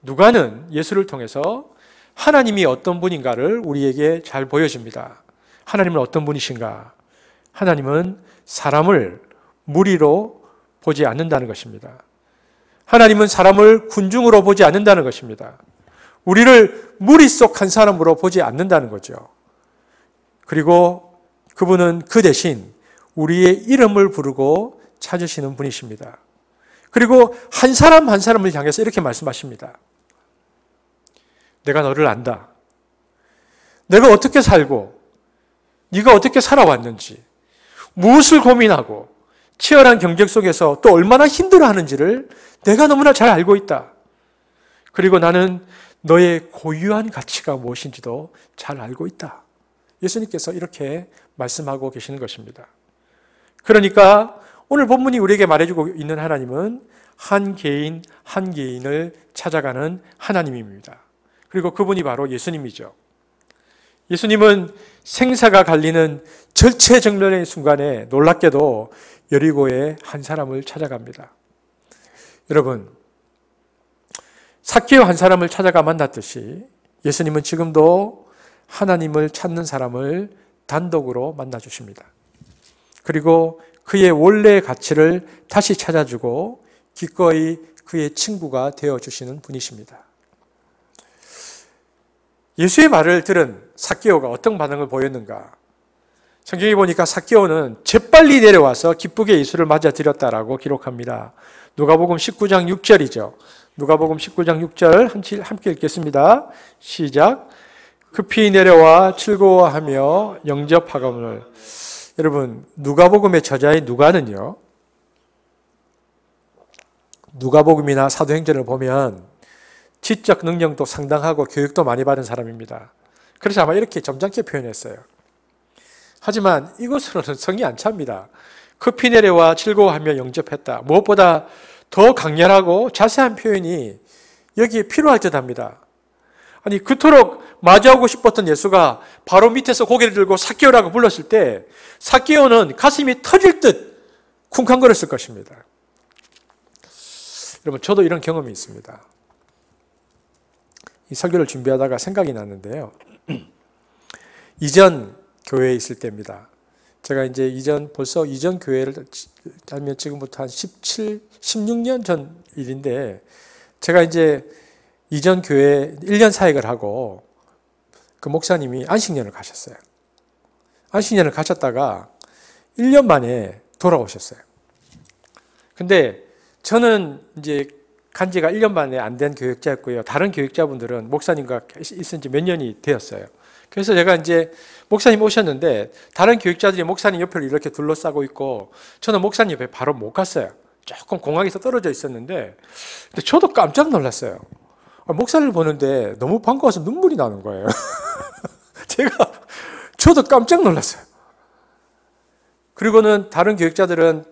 누가는 예수를 통해서 하나님이 어떤 분인가를 우리에게 잘 보여줍니다. 하나님은 어떤 분이신가? 하나님은 사람을 무리로 보지 않는다는 것입니다. 하나님은 사람을 군중으로 보지 않는다는 것입니다. 우리를 무리 속 한 사람으로 보지 않는다는 거죠. 그리고 그분은 그 대신 우리의 이름을 부르고 찾으시는 분이십니다. 그리고 한 사람 한 사람을 향해서 이렇게 말씀하십니다. 내가 너를 안다. 내가 어떻게 살고 네가 어떻게 살아왔는지 무엇을 고민하고 치열한 경쟁 속에서 또 얼마나 힘들어하는지를 내가 너무나 잘 알고 있다. 그리고 나는 너의 고유한 가치가 무엇인지도 잘 알고 있다. 예수님께서 이렇게 말씀하고 계시는 것입니다. 그러니까 오늘 본문이 우리에게 말해주고 있는 하나님은 한 개인 한 개인을 찾아가는 하나님입니다. 그리고 그분이 바로 예수님이죠. 예수님은 생사가 갈리는 절체절명의 순간에 놀랍게도 여리고의 한 사람을 찾아갑니다. 여러분, 삭개오 한 사람을 찾아가 만났듯이 예수님은 지금도 하나님을 찾는 사람을 단독으로 만나주십니다. 그리고 그의 원래의 가치를 다시 찾아주고 기꺼이 그의 친구가 되어주시는 분이십니다. 예수의 말을 들은 삭개오가 어떤 반응을 보였는가? 성경에 보니까 삭개오는 재빨리 내려와서 기쁘게 예수를 맞아들였다라고 기록합니다. 누가복음 19장 6절이죠. 누가복음 19장 6절 함께 읽겠습니다. 시작. 급히 내려와 즐거워하며 영접하거늘. 여러분, 누가복음의 저자인 누가는요, 누가복음이나 사도행전을 보면 지적 능력도 상당하고 교육도 많이 받은 사람입니다. 그래서 아마 이렇게 점잖게 표현했어요. 하지만 이것으로는 성이 안 찹니다. 급히 내려와 즐거워하며 영접했다. 무엇보다 더 강렬하고 자세한 표현이 여기에 필요할 듯합니다. 아니, 그토록 마주하고 싶었던 예수가 바로 밑에서 고개를 들고 삭개오라고 불렀을 때 삭개오는 가슴이 터질 듯 쿵쾅거렸을 것입니다. 여러분, 저도 이런 경험이 있습니다. 이 설교를 준비하다가 생각이 났는데요. 이전 교회에 있을 때입니다. 제가 이제 벌써 이전 교회를 하면 지금부터 한 16년 전 일인데, 제가 이제 이전 교회 1년 사역을 하고 그 목사님이 안식년을 가셨어요. 안식년을 가셨다가 1년 만에 돌아오셨어요. 근데 저는 이제 간 지가 1년 만에 안 된 교육자였고요. 다른 교육자분들은 목사님과 있은 지 몇 년이 되었어요. 그래서 제가 이제 목사님 오셨는데 다른 교육자들이 목사님 옆을 이렇게 둘러싸고 있고 저는 목사님 옆에 바로 못 갔어요. 조금 공항에서 떨어져 있었는데 근데 저도 깜짝 놀랐어요. 목사를 보는데 너무 반가워서 눈물이 나는 거예요. 저도 깜짝 놀랐어요. 그리고는 다른 교육자들은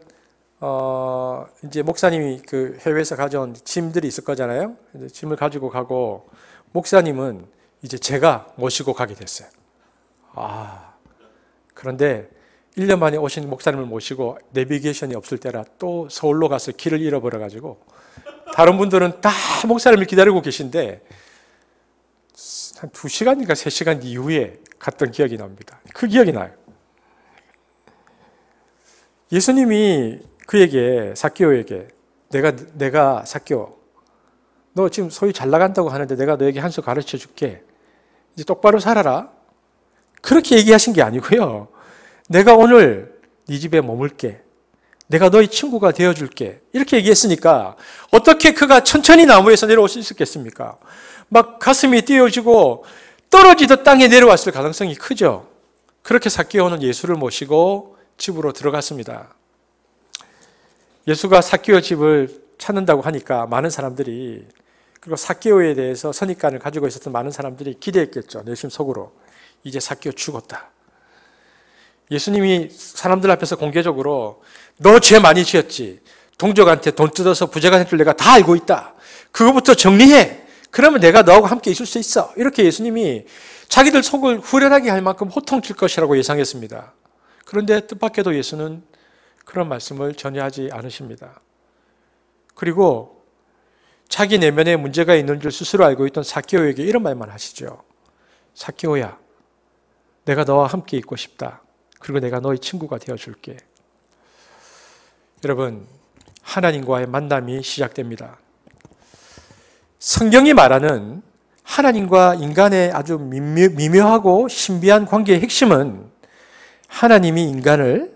이제 목사님이 그 해외에서 가져온 짐들이 있을 거잖아요. 짐을 가지고 가고 목사님은 이제 제가 모시고 가게 됐어요. 그런데 1년 만에 오신 목사님을 모시고 내비게이션이 없을 때라 또 서울로 가서 길을 잃어버려가지고 다른 분들은 다 목사님을 기다리고 계신데 한 2시간인가 3시간 이후에 갔던 기억이 납니다. 그 기억이 나요. 예수님이 그에게, 삭개오에게 내가 삭개오, 너 지금 소위 잘 나간다고 하는데 내가 너에게 한 수 가르쳐 줄게. 이제 똑바로 살아라. 그렇게 얘기하신 게 아니고요. 내가 오늘 네 집에 머물게. 내가 너의 친구가 되어줄게. 이렇게 얘기했으니까 어떻게 그가 천천히 나무에서 내려올 수 있었겠습니까? 막 가슴이 뛰어지고 떨어지듯 땅에 내려왔을 가능성이 크죠. 그렇게 삭개오는 예수를 모시고 집으로 들어갔습니다. 예수가 삭개오 집을 찾는다고 하니까 많은 사람들이, 그리고 삭개오에 대해서 선입관을 가지고 있었던 많은 사람들이 기대했겠죠. 내심 속으로. 이제 삭개오 죽었다. 예수님이 사람들 앞에서 공개적으로 너 죄 많이 지었지. 동족한테 돈 뜯어서 부자가 된 줄 내가 다 알고 있다. 그거부터 정리해. 그러면 내가 너하고 함께 있을 수 있어. 이렇게 예수님이 자기들 속을 후련하게 할 만큼 호통칠 것이라고 예상했습니다. 그런데 뜻밖에도 예수는 그런 말씀을 전혀 하지 않으십니다. 그리고 자기 내면에 문제가 있는 줄 스스로 알고 있던 삭개오에게 이런 말만 하시죠. 삭개오야, 내가 너와 함께 있고 싶다. 그리고 내가 너의 친구가 되어줄게. 여러분, 하나님과의 만남이 시작됩니다. 성경이 말하는 하나님과 인간의 아주 미묘하고 신비한 관계의 핵심은 하나님이 인간을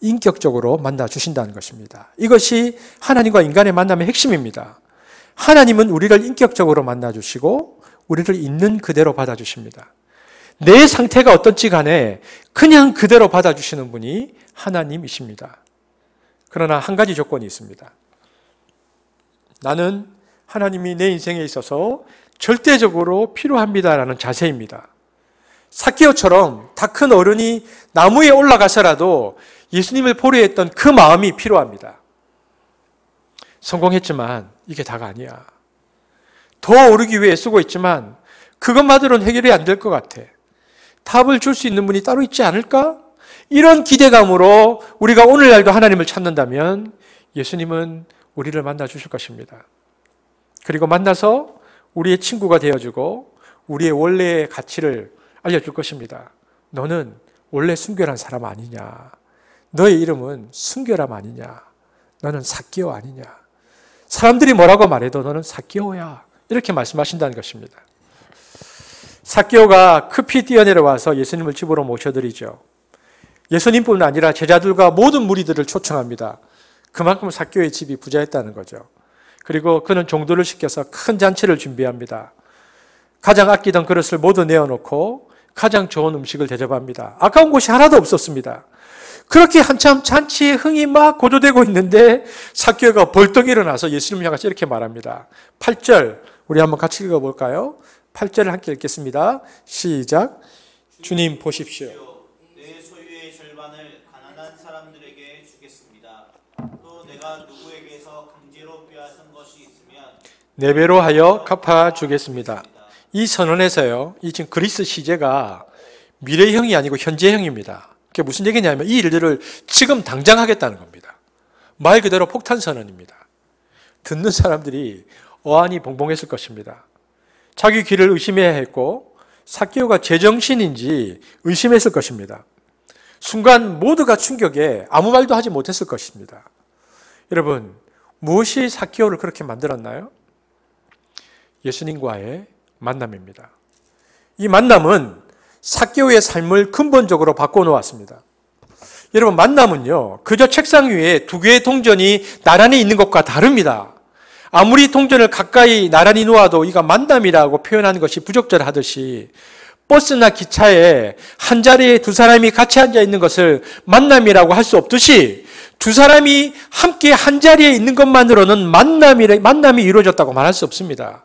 인격적으로 만나 주신다는 것입니다. 이것이 하나님과 인간의 만남의 핵심입니다. 하나님은 우리를 인격적으로 만나 주시고 우리를 있는 그대로 받아주십니다. 내 상태가 어떤지 간에 그냥 그대로 받아주시는 분이 하나님이십니다. 그러나 한 가지 조건이 있습니다. 나는 하나님이 내 인생에 있어서 절대적으로 필요합니다라는 자세입니다. 삭개오처럼 다 큰 어른이 나무에 올라가서라도 예수님을 보려 했던 그 마음이 필요합니다. 성공했지만 이게 다가 아니야. 더 오르기 위해 쓰고 있지만 그것만으로는 해결이 안 될 것 같아. 답을 줄 수 있는 분이 따로 있지 않을까? 이런 기대감으로 우리가 오늘날도 하나님을 찾는다면 예수님은 우리를 만나 주실 것입니다. 그리고 만나서 우리의 친구가 되어주고 우리의 원래의 가치를 알려줄 것입니다. 너는 원래 순결한 사람 아니냐? 너의 이름은 순결함 아니냐? 너는 삭개오 아니냐? 사람들이 뭐라고 말해도 너는 삭개오야. 이렇게 말씀하신다는 것입니다. 삭개오가 급히 뛰어내려와서 예수님을 집으로 모셔드리죠. 예수님뿐 아니라 제자들과 모든 무리들을 초청합니다. 그만큼 삭개오의 집이 부자였다는 거죠. 그리고 그는 종도를 시켜서 큰 잔치를 준비합니다. 가장 아끼던 그릇을 모두 내어놓고 가장 좋은 음식을 대접합니다. 아까운 곳이 하나도 없었습니다. 그렇게 한참 잔치의 흥이 막 고조되고 있는데 삭개오가 벌떡 일어나서 예수님을 향해서 이렇게 말합니다. 8절 우리 한번 같이 읽어볼까요? 8절을 함께 읽겠습니다. 시작. 주님 보십시오. 내 소유의 절반을 가난한 사람들에게 주겠습니다. 또 내가 누구에게서 강제로 빼앗은 것이 있으면 네 배로 하여 갚아주겠습니다. 이 선언에서요, 이 지금 그리스 시제가 미래형이 아니고 현재형입니다. 그게 무슨 얘기냐면 이 일들을 지금 당장 하겠다는 겁니다. 말 그대로 폭탄 선언입니다. 듣는 사람들이 어안이 봉봉했을 것입니다. 자기 귀를 의심해야 했고 삭개오가 제정신인지 의심했을 것입니다. 순간 모두가 충격에 아무 말도 하지 못했을 것입니다. 여러분, 무엇이 삭개오를 그렇게 만들었나요? 예수님과의 만남입니다. 이 만남은 삭개오의 삶을 근본적으로 바꿔놓았습니다. 여러분, 만남은요, 그저 책상 위에 두 개의 동전이 나란히 있는 것과 다릅니다. 아무리 동전을 가까이 나란히 놓아도 이가 만남이라고 표현하는 것이 부적절하듯이 버스나 기차에 한 자리에 두 사람이 같이 앉아 있는 것을 만남이라고 할 수 없듯이 두 사람이 함께 한 자리에 있는 것만으로는 만남이 이루어졌다고 말할 수 없습니다.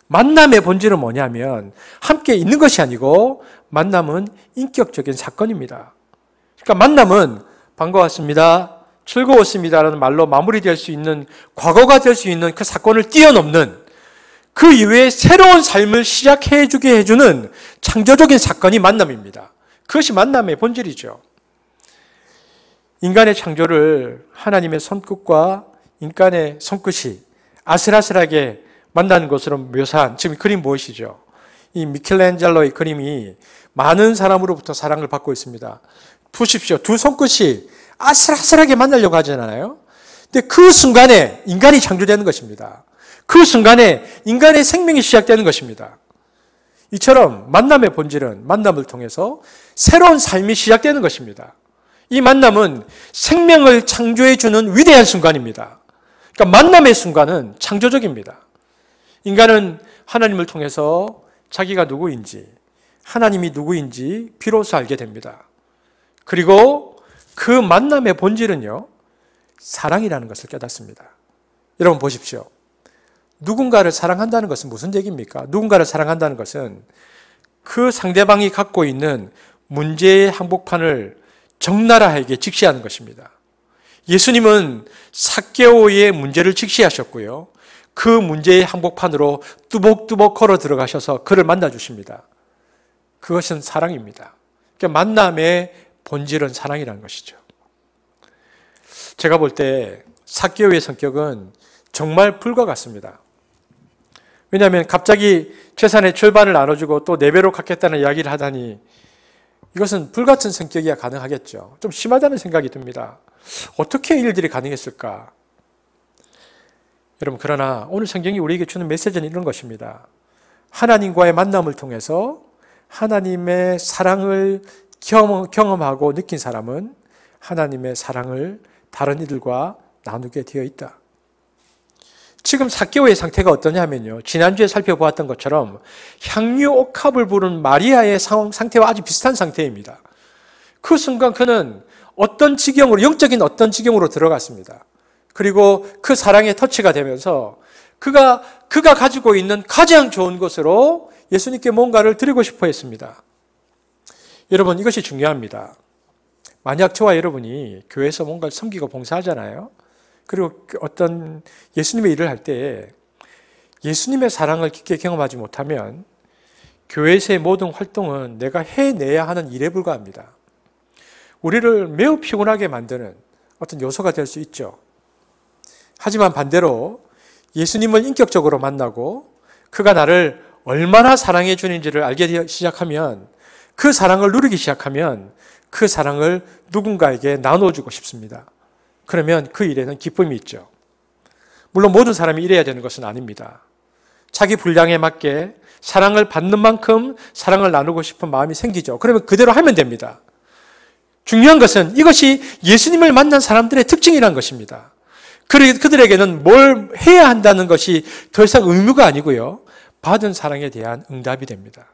만남의 본질은 뭐냐면 함께 있는 것이 아니고 만남은 인격적인 사건입니다. 그러니까 만남은 반가웠습니다, 즐거웠습니다라는 말로 마무리될 수 있는, 과거가 될 수 있는 그 사건을 뛰어넘는 그 이후에 새로운 삶을 시작해 주게 해주는 창조적인 사건이 만남입니다. 그것이 만남의 본질이죠. 인간의 창조를 하나님의 손끝과 인간의 손끝이 아슬아슬하게 만나는 것으로 묘사한 지금 그림 무엇이죠? 이 미켈란젤로의 그림이 많은 사람으로부터 사랑을 받고 있습니다. 보십시오. 두 손끝이 아슬아슬하게 만나려고 하잖아요. 근데 그 순간에 인간이 창조되는 것입니다. 그 순간에 인간의 생명이 시작되는 것입니다. 이처럼 만남의 본질은 만남을 통해서 새로운 삶이 시작되는 것입니다. 이 만남은 생명을 창조해 주는 위대한 순간입니다. 그러니까 만남의 순간은 창조적입니다. 인간은 하나님을 통해서 자기가 누구인지, 하나님이 누구인지 비로소 알게 됩니다. 그리고 그 만남의 본질은요, 사랑이라는 것을 깨닫습니다. 여러분 보십시오. 누군가를 사랑한다는 것은 무슨 얘기입니까? 누군가를 사랑한다는 것은 그 상대방이 갖고 있는 문제의 항복판을 적나라하게 직시하는 것입니다. 예수님은 삭개오의 문제를 직시하셨고요. 그 문제의 항복판으로 뚜벅뚜벅 걸어 들어가셔서 그를 만나 주십니다. 그것은 사랑입니다. 그러니까 만남의 본질은 사랑이라는 것이죠. 제가 볼 때 삭개오의 성격은 정말 불과 같습니다. 왜냐하면 갑자기 재산의 절반을 나눠주고 또 4배로 갚겠다는 이야기를 하다니 이것은 불같은 성격이야 가능하겠죠. 좀 심하다는 생각이 듭니다. 어떻게 일들이 가능했을까? 여러분, 그러나 오늘 성경이 우리에게 주는 메시지는 이런 것입니다. 하나님과의 만남을 통해서 하나님의 사랑을 경험하고 느낀 사람은 하나님의 사랑을 다른 이들과 나누게 되어 있다. 지금 삭개오의 상태가 어떠냐면요, 지난주에 살펴보았던 것처럼 향유 옥합을 부른 마리아의 상태와 아주 비슷한 상태입니다. 그 순간 그는 어떤 지경으로, 영적인 어떤 지경으로 들어갔습니다. 그리고 그 사랑에 터치가 되면서 그가 가지고 있는 가장 좋은 것으로 예수님께 뭔가를 드리고 싶어 했습니다. 여러분, 이것이 중요합니다. 만약 저와 여러분이 교회에서 뭔가를 섬기고 봉사하잖아요. 그리고 어떤 예수님의 일을 할 때 예수님의 사랑을 깊게 경험하지 못하면 교회에서의 모든 활동은 내가 해내야 하는 일에 불과합니다. 우리를 매우 피곤하게 만드는 어떤 요소가 될 수 있죠. 하지만 반대로 예수님을 인격적으로 만나고 그가 나를 얼마나 사랑해 주는지를 알게 시작하면, 그 사랑을 누리기 시작하면 그 사랑을 누군가에게 나눠주고 싶습니다. 그러면 그 일에는 기쁨이 있죠. 물론 모든 사람이 이래야 되는 것은 아닙니다. 자기 분량에 맞게 사랑을 받는 만큼 사랑을 나누고 싶은 마음이 생기죠. 그러면 그대로 하면 됩니다. 중요한 것은 이것이 예수님을 만난 사람들의 특징이라는 것입니다. 그들에게는 뭘 해야 한다는 것이 더 이상 의무가 아니고요, 받은 사랑에 대한 응답이 됩니다.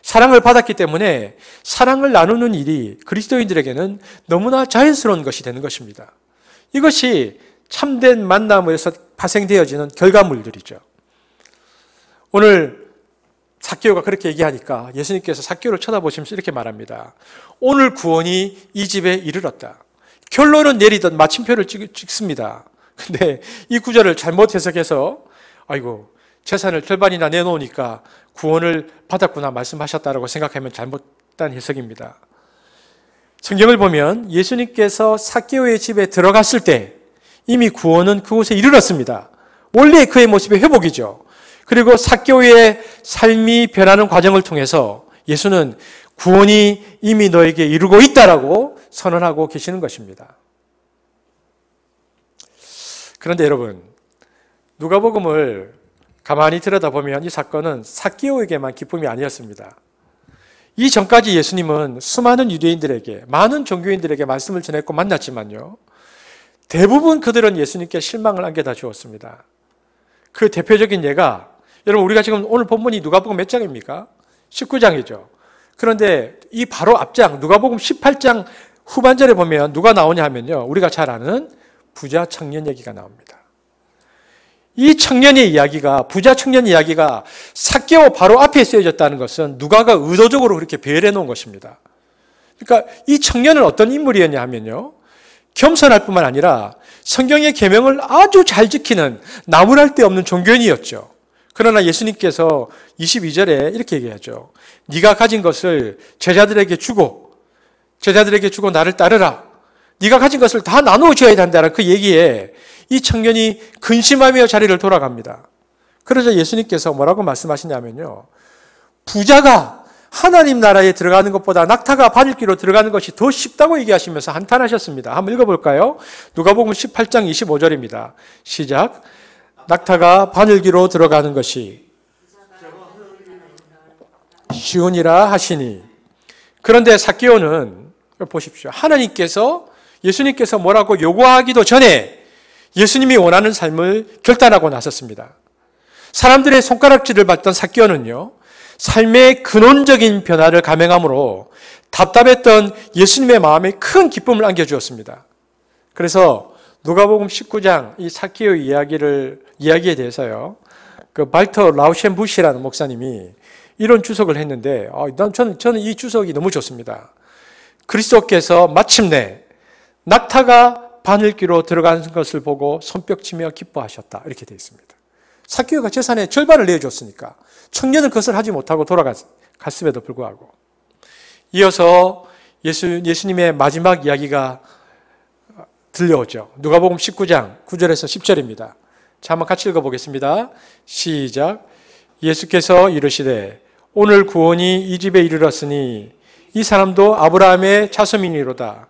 사랑을 받았기 때문에 사랑을 나누는 일이 그리스도인들에게는 너무나 자연스러운 것이 되는 것입니다. 이것이 참된 만남에서 파생되어지는 결과물들이죠. 오늘 삭개오가 그렇게 얘기하니까 예수님께서 삭개오를 쳐다보시면서 이렇게 말합니다. 오늘 구원이 이 집에 이르렀다. 결론은 내리듯 마침표를 찍습니다. 근데 이 구절을 잘못 해석해서 아이고, 재산을 절반이나 내놓으니까 구원을 받았구나 말씀하셨다라고 생각하면 잘못된 해석입니다. 성경을 보면 예수님께서 삭개오의 집에 들어갔을 때 이미 구원은 그곳에 이르렀습니다. 원래 그의 모습의 회복이죠. 그리고 삭개오의 삶이 변하는 과정을 통해서 예수는 구원이 이미 너에게 이루고 있다라고 선언하고 계시는 것입니다. 그런데 여러분, 누가복음을 가만히 들여다보면 이 사건은 삭개오에게만 기쁨이 아니었습니다. 이 전까지 예수님은 수많은 유대인들에게, 많은 종교인들에게 말씀을 전했고 만났지만요, 대부분 그들은 예수님께 실망을 안겨다 주었습니다. 그 대표적인 예가, 여러분, 우리가 지금 오늘 본문이 누가복음 몇 장입니까? 19장이죠. 그런데 이 바로 앞장, 누가복음 18장 후반절에 보면 누가 나오냐 하면요, 우리가 잘 아는 부자 청년 얘기가 나옵니다. 이 청년의 이야기가, 부자 청년 이야기가 삭개오 바로 앞에 쓰여졌다는 것은 누가가 의도적으로 그렇게 배열해 놓은 것입니다. 그러니까 이 청년은 어떤 인물이었냐 하면요, 겸손할 뿐만 아니라 성경의 계명을 아주 잘 지키는 나무랄 데 없는 종교인이었죠. 그러나 예수님께서 22절에 이렇게 얘기하죠. 네가 가진 것을 제자들에게 주고 나를 따르라. 네가 가진 것을 다 나누어 줘야 된다는 그 얘기에 이 청년이 근심하며 자리를 돌아갑니다. 그러자 예수님께서 뭐라고 말씀하시냐면요. 부자가 하나님 나라에 들어가는 것보다 낙타가 바늘귀로 들어가는 것이 더 쉽다고 얘기하시면서 한탄하셨습니다. 한번 읽어볼까요? 누가복음 18장 25절입니다. 시작. 낙타가 바늘귀로 들어가는 것이 쉬우니라 하시니. 그런데 삭개오는 보십시오. 예수님께서 뭐라고 요구하기도 전에 예수님이 원하는 삶을 결단하고 나섰습니다. 사람들의 손가락질을 받던 삭개오는요, 삶의 근원적인 변화를 감행함으로 답답했던 예수님의 마음에 큰 기쁨을 안겨주었습니다. 그래서 누가복음 19장 이 삭개오의 이야기에 대해서요, 그 발터 라우셴부시라는 목사님이 이런 주석을 했는데, 저는 이 주석이 너무 좋습니다. 그리스도께서 마침내 낙타가 바늘귀로 들어가는 것을 보고 손뼉치며 기뻐하셨다. 이렇게 되어 있습니다. 삭개오가 재산의 절반을 내어줬으니까 청년은 그것을 하지 못하고 돌아갔음에도 불구하고. 이어서 예수님의 마지막 이야기가 들려오죠. 누가복음 19장 9절에서 10절입니다. 자, 한번 같이 읽어보겠습니다. 시작. 예수께서 이르시되 오늘 구원이 이 집에 이르렀으니 이 사람도 아브라함의 자손이니로다.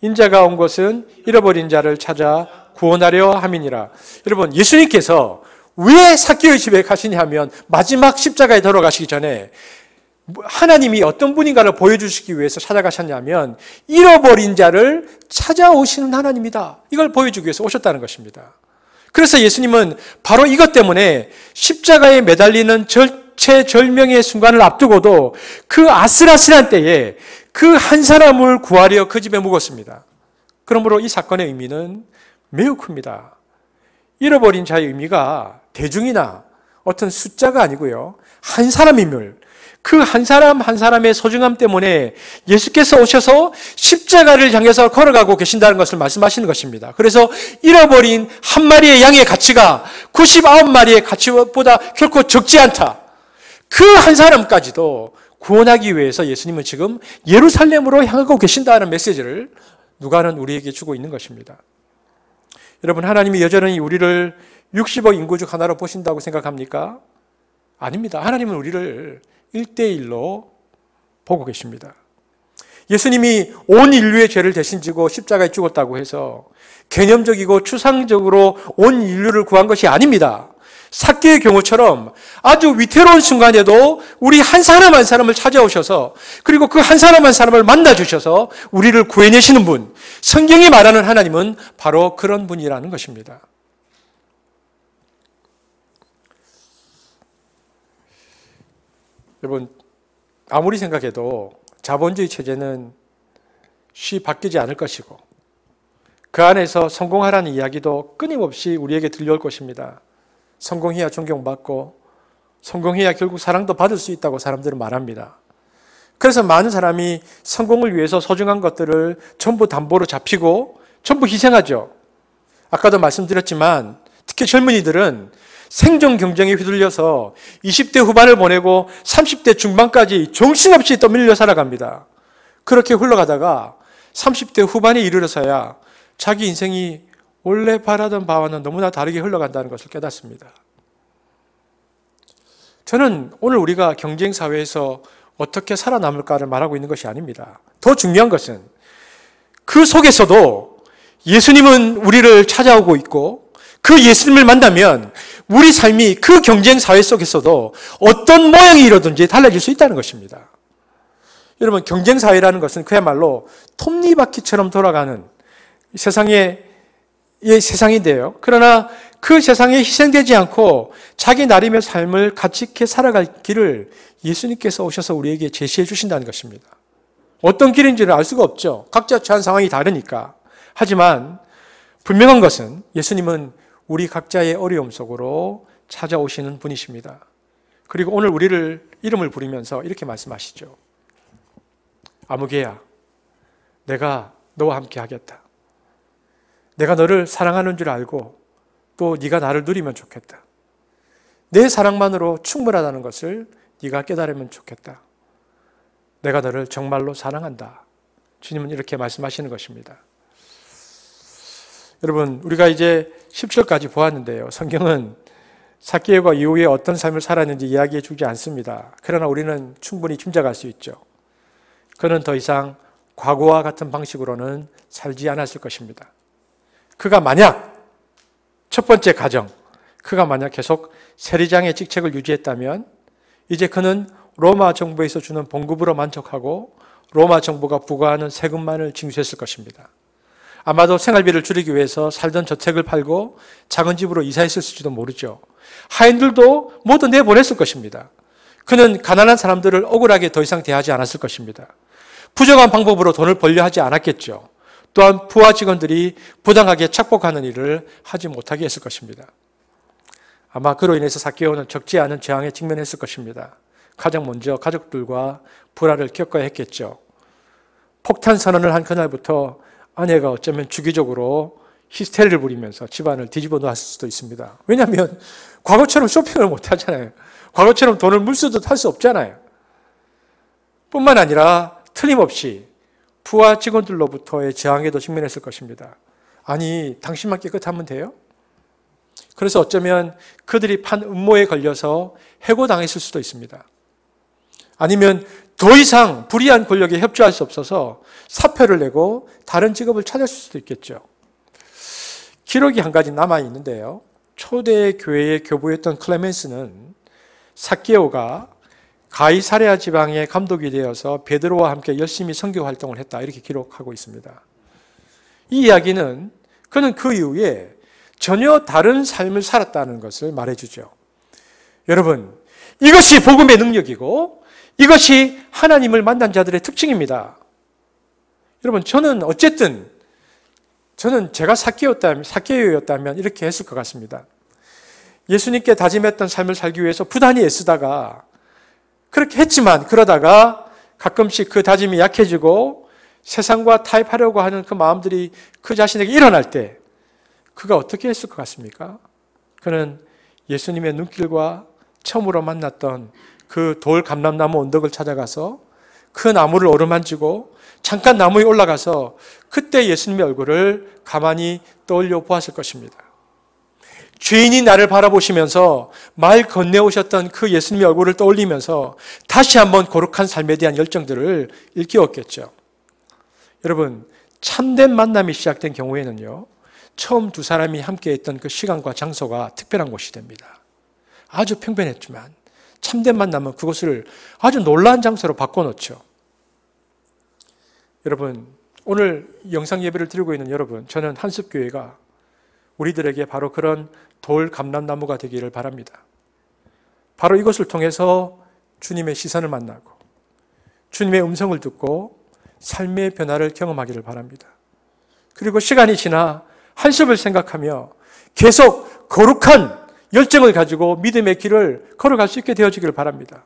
인자가 온 것은 잃어버린 자를 찾아 구원하려 함이니라. 여러분, 예수님께서 왜 삭개오의 집에 가시냐 하면 마지막 십자가에 돌아가시기 전에 하나님이 어떤 분인가를 보여주시기 위해서 찾아가셨냐면 잃어버린 자를 찾아오시는 하나님이다. 이걸 보여주기 위해서 오셨다는 것입니다. 그래서 예수님은 바로 이것 때문에 십자가에 매달리는 절체절명의 순간을 앞두고도 그 아슬아슬한 때에 그 한 사람을 구하려 그 집에 묵었습니다. 그러므로 이 사건의 의미는 매우 큽니다. 잃어버린 자의 의미가 대중이나 어떤 숫자가 아니고요. 한 사람임을, 그 한 사람 한 사람의 소중함 때문에 예수께서 오셔서 십자가를 향해서 걸어가고 계신다는 것을 말씀하시는 것입니다. 그래서 잃어버린 한 마리의 양의 가치가 99마리의 가치보다 결코 적지 않다. 그 한 사람까지도 구원하기 위해서 예수님은 지금 예루살렘으로 향하고 계신다는 메시지를 누가는 우리에게 주고 있는 것입니다. 여러분, 하나님이 여전히 우리를 60억 인구 중 하나로 보신다고 생각합니까? 아닙니다. 하나님은 우리를 1대1로 보고 계십니다. 예수님이 온 인류의 죄를 대신 지고 십자가에 죽었다고 해서 개념적이고 추상적으로 온 인류를 구한 것이 아닙니다. 삭개의 경우처럼 아주 위태로운 순간에도 우리 한 사람 한 사람을 찾아오셔서 그리고 그 한 사람 한 사람을 만나주셔서 우리를 구해내시는 분, 성경이 말하는 하나님은 바로 그런 분이라는 것입니다. 여러분, 아무리 생각해도 자본주의 체제는 쉽게 바뀌지 않을 것이고 그 안에서 성공하라는 이야기도 끊임없이 우리에게 들려올 것입니다. 성공해야 존경받고 성공해야 결국 사랑도 받을 수 있다고 사람들은 말합니다. 그래서 많은 사람이 성공을 위해서 소중한 것들을 전부 담보로 잡히고 전부 희생하죠. 아까도 말씀드렸지만 특히 젊은이들은 생존 경쟁에 휘둘려서 20대 후반을 보내고 30대 중반까지 정신없이 떠밀려 살아갑니다. 그렇게 흘러가다가 30대 후반에 이르러서야 자기 인생이 원래 바라던 바와는 너무나 다르게 흘러간다는 것을 깨닫습니다. 저는 오늘 우리가 경쟁 사회에서 어떻게 살아남을까를 말하고 있는 것이 아닙니다. 더 중요한 것은 그 속에서도 예수님은 우리를 찾아오고 있고 그 예수님을 만나면 우리 삶이 그 경쟁 사회 속에서도 어떤 모양이 이러든지 달라질 수 있다는 것입니다. 여러분, 경쟁 사회라는 것은 그야말로 톱니바퀴처럼 돌아가는 세상인데요. 그러나 그 세상에 희생되지 않고 자기 나름의 삶을 가치 있게 살아갈 길을 예수님께서 오셔서 우리에게 제시해 주신다는 것입니다. 어떤 길인지를 알 수가 없죠. 각자 처한 상황이 다르니까. 하지만 분명한 것은 예수님은 우리 각자의 어려움 속으로 찾아오시는 분이십니다. 그리고 오늘 우리를 이름을 부르면서 이렇게 말씀하시죠. 아무개야, 내가 너와 함께 하겠다. 내가 너를 사랑하는 줄 알고 또 네가 나를 누리면 좋겠다. 내 사랑만으로 충분하다는 것을 네가 깨달으면 좋겠다. 내가 너를 정말로 사랑한다. 주님은 이렇게 말씀하시는 것입니다. 여러분, 우리가 이제 10절까지 보았는데요. 성경은 삭개오가 이후에 어떤 삶을 살았는지 이야기해 주지 않습니다. 그러나 우리는 충분히 짐작할 수 있죠. 그는 더 이상 과거와 같은 방식으로는 살지 않았을 것입니다. 그가 만약 첫 번째 가정, 그가 만약 계속 세리장의 직책을 유지했다면 이제 그는 로마 정부에서 주는 봉급으로 만족하고 로마 정부가 부과하는 세금만을 징수했을 것입니다. 아마도 생활비를 줄이기 위해서 살던 저택을 팔고 작은 집으로 이사했을지도 모르죠. 하인들도 모두 내보냈을 것입니다. 그는 가난한 사람들을 억울하게 더 이상 대하지 않았을 것입니다. 부정한 방법으로 돈을 벌려 하지 않았겠죠. 또한 부하 직원들이 부당하게 착복하는 일을 하지 못하게 했을 것입니다. 아마 그로 인해서 삭개오는 적지 않은 재앙에 직면했을 것입니다. 가장 먼저 가족들과 불화를 겪어야 했겠죠. 폭탄 선언을 한 그날부터 아내가 어쩌면 주기적으로 히스테리를 부리면서 집안을 뒤집어 놓았을 수도 있습니다. 왜냐하면 과거처럼 쇼핑을 못 하잖아요. 과거처럼 돈을 물쓰듯 할 수 없잖아요. 뿐만 아니라 틀림없이 부하 직원들로부터의 저항에도 직면했을 것입니다. 아니, 당신만 깨끗하면 돼요? 그래서 어쩌면 그들이 판 음모에 걸려서 해고당했을 수도 있습니다. 아니면 더 이상 불의한 권력에 협조할 수 없어서 사표를 내고 다른 직업을 찾았을 수도 있겠죠. 기록이 한 가지 남아있는데요. 초대 교회의 교부였던 클레멘스는 삭개오가 가이사랴 지방의 감독이 되어서 베드로와 함께 열심히 선교 활동을 했다, 이렇게 기록하고 있습니다. 이 이야기는 그는 그 이후에 전혀 다른 삶을 살았다는 것을 말해주죠. 여러분, 이것이 복음의 능력이고 이것이 하나님을 만난 자들의 특징입니다. 여러분, 저는 어쨌든 제가 삭개오였다면 이렇게 했을 것 같습니다. 예수님께 다짐했던 삶을 살기 위해서 부단히 애쓰다가 그렇게 했지만 그러다가 가끔씩 그 다짐이 약해지고 세상과 타협하려고 하는 그 마음들이 그 자신에게 일어날 때 그가 어떻게 했을 것 같습니까? 그는 예수님의 눈길과 처음으로 만났던 그 돌 감람나무 언덕을 찾아가서 그 나무를 어루만지고 잠깐 나무 위에 올라가서 그때 예수님의 얼굴을 가만히 떠올려 보았을 것입니다. 죄인이 나를 바라보시면서 말 건네오셨던 그 예수님의 얼굴을 떠올리면서 다시 한번 거룩한 삶에 대한 열정들을 일깨웠겠죠. 여러분, 참된 만남이 시작된 경우에는요, 처음 두 사람이 함께 했던 그 시간과 장소가 특별한 곳이 됩니다. 아주 평범했지만 참된 만남은 그곳을 아주 놀라운 장소로 바꿔놓죠. 여러분, 오늘 영상 예배를 드리고 있는 여러분, 저는 한습교회가 우리들에게 바로 그런 돌 감람나무가 되기를 바랍니다. 바로 이것을 통해서 주님의 시선을 만나고 주님의 음성을 듣고 삶의 변화를 경험하기를 바랍니다. 그리고 시간이 지나 한습을 생각하며 계속 거룩한 열정을 가지고 믿음의 길을 걸어갈 수 있게 되어지기를 바랍니다.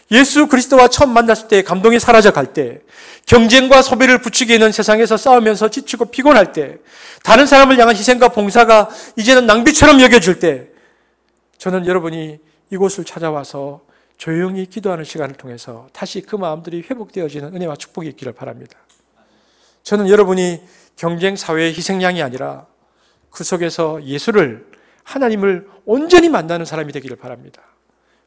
예수 그리스도와 처음 만났을 때 감동이 사라져 갈 때, 경쟁과 소비를 부추기는 세상에서 싸우면서 지치고 피곤할 때, 다른 사람을 향한 희생과 봉사가 이제는 낭비처럼 여겨질 때, 저는 여러분이 이곳을 찾아와서 조용히 기도하는 시간을 통해서 다시 그 마음들이 회복되어지는 은혜와 축복이 있기를 바랍니다. 저는 여러분이 경쟁 사회의 희생양이 아니라 그 속에서 예수를, 하나님을 온전히 만나는 사람이 되기를 바랍니다.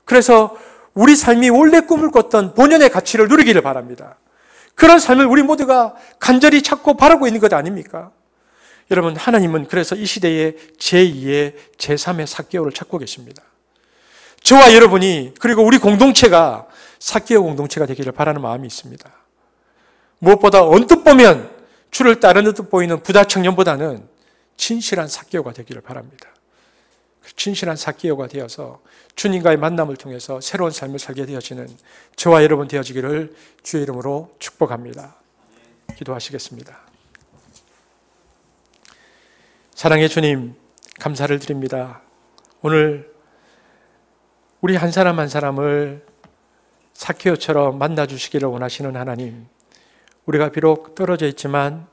그래서 우리 삶이 원래 꿈을 꿨던 본연의 가치를 누리기를 바랍니다. 그런 삶을 우리 모두가 간절히 찾고 바라고 있는 것 아닙니까? 여러분, 하나님은 그래서 이 시대에 제2의 제3의 삭개오를 찾고 계십니다. 저와 여러분이, 그리고 우리 공동체가 삭개오 공동체가 되기를 바라는 마음이 있습니다. 무엇보다 언뜻 보면 주를 따르는 듯 보이는 부자 청년보다는 진실한 삭개오가 되기를 바랍니다. 진실한 삭개오가 되어서 주님과의 만남을 통해서 새로운 삶을 살게 되어지는 저와 여러분 되어지기를 주의 이름으로 축복합니다. 기도하시겠습니다. 사랑의 주님, 감사를 드립니다. 오늘 우리 한 사람 한 사람을 삭개오처럼 만나주시기를 원하시는 하나님, 우리가 비록 떨어져 있지만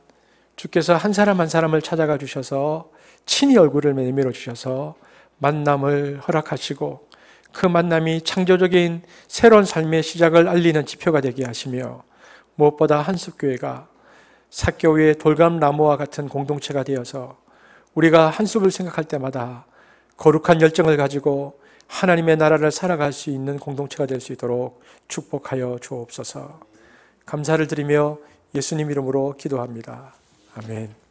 주께서 한 사람 한 사람을 찾아가 주셔서 친히 얼굴을 내밀어 주셔서 만남을 허락하시고 그 만남이 창조적인 새로운 삶의 시작을 알리는 지표가 되게 하시며 무엇보다 한숲교회가 삭교회의 돌감나무와 같은 공동체가 되어서 우리가 한숲을 생각할 때마다 거룩한 열정을 가지고 하나님의 나라를 살아갈 수 있는 공동체가 될 수 있도록 축복하여 주옵소서. 감사를 드리며 예수님 이름으로 기도합니다. 아멘.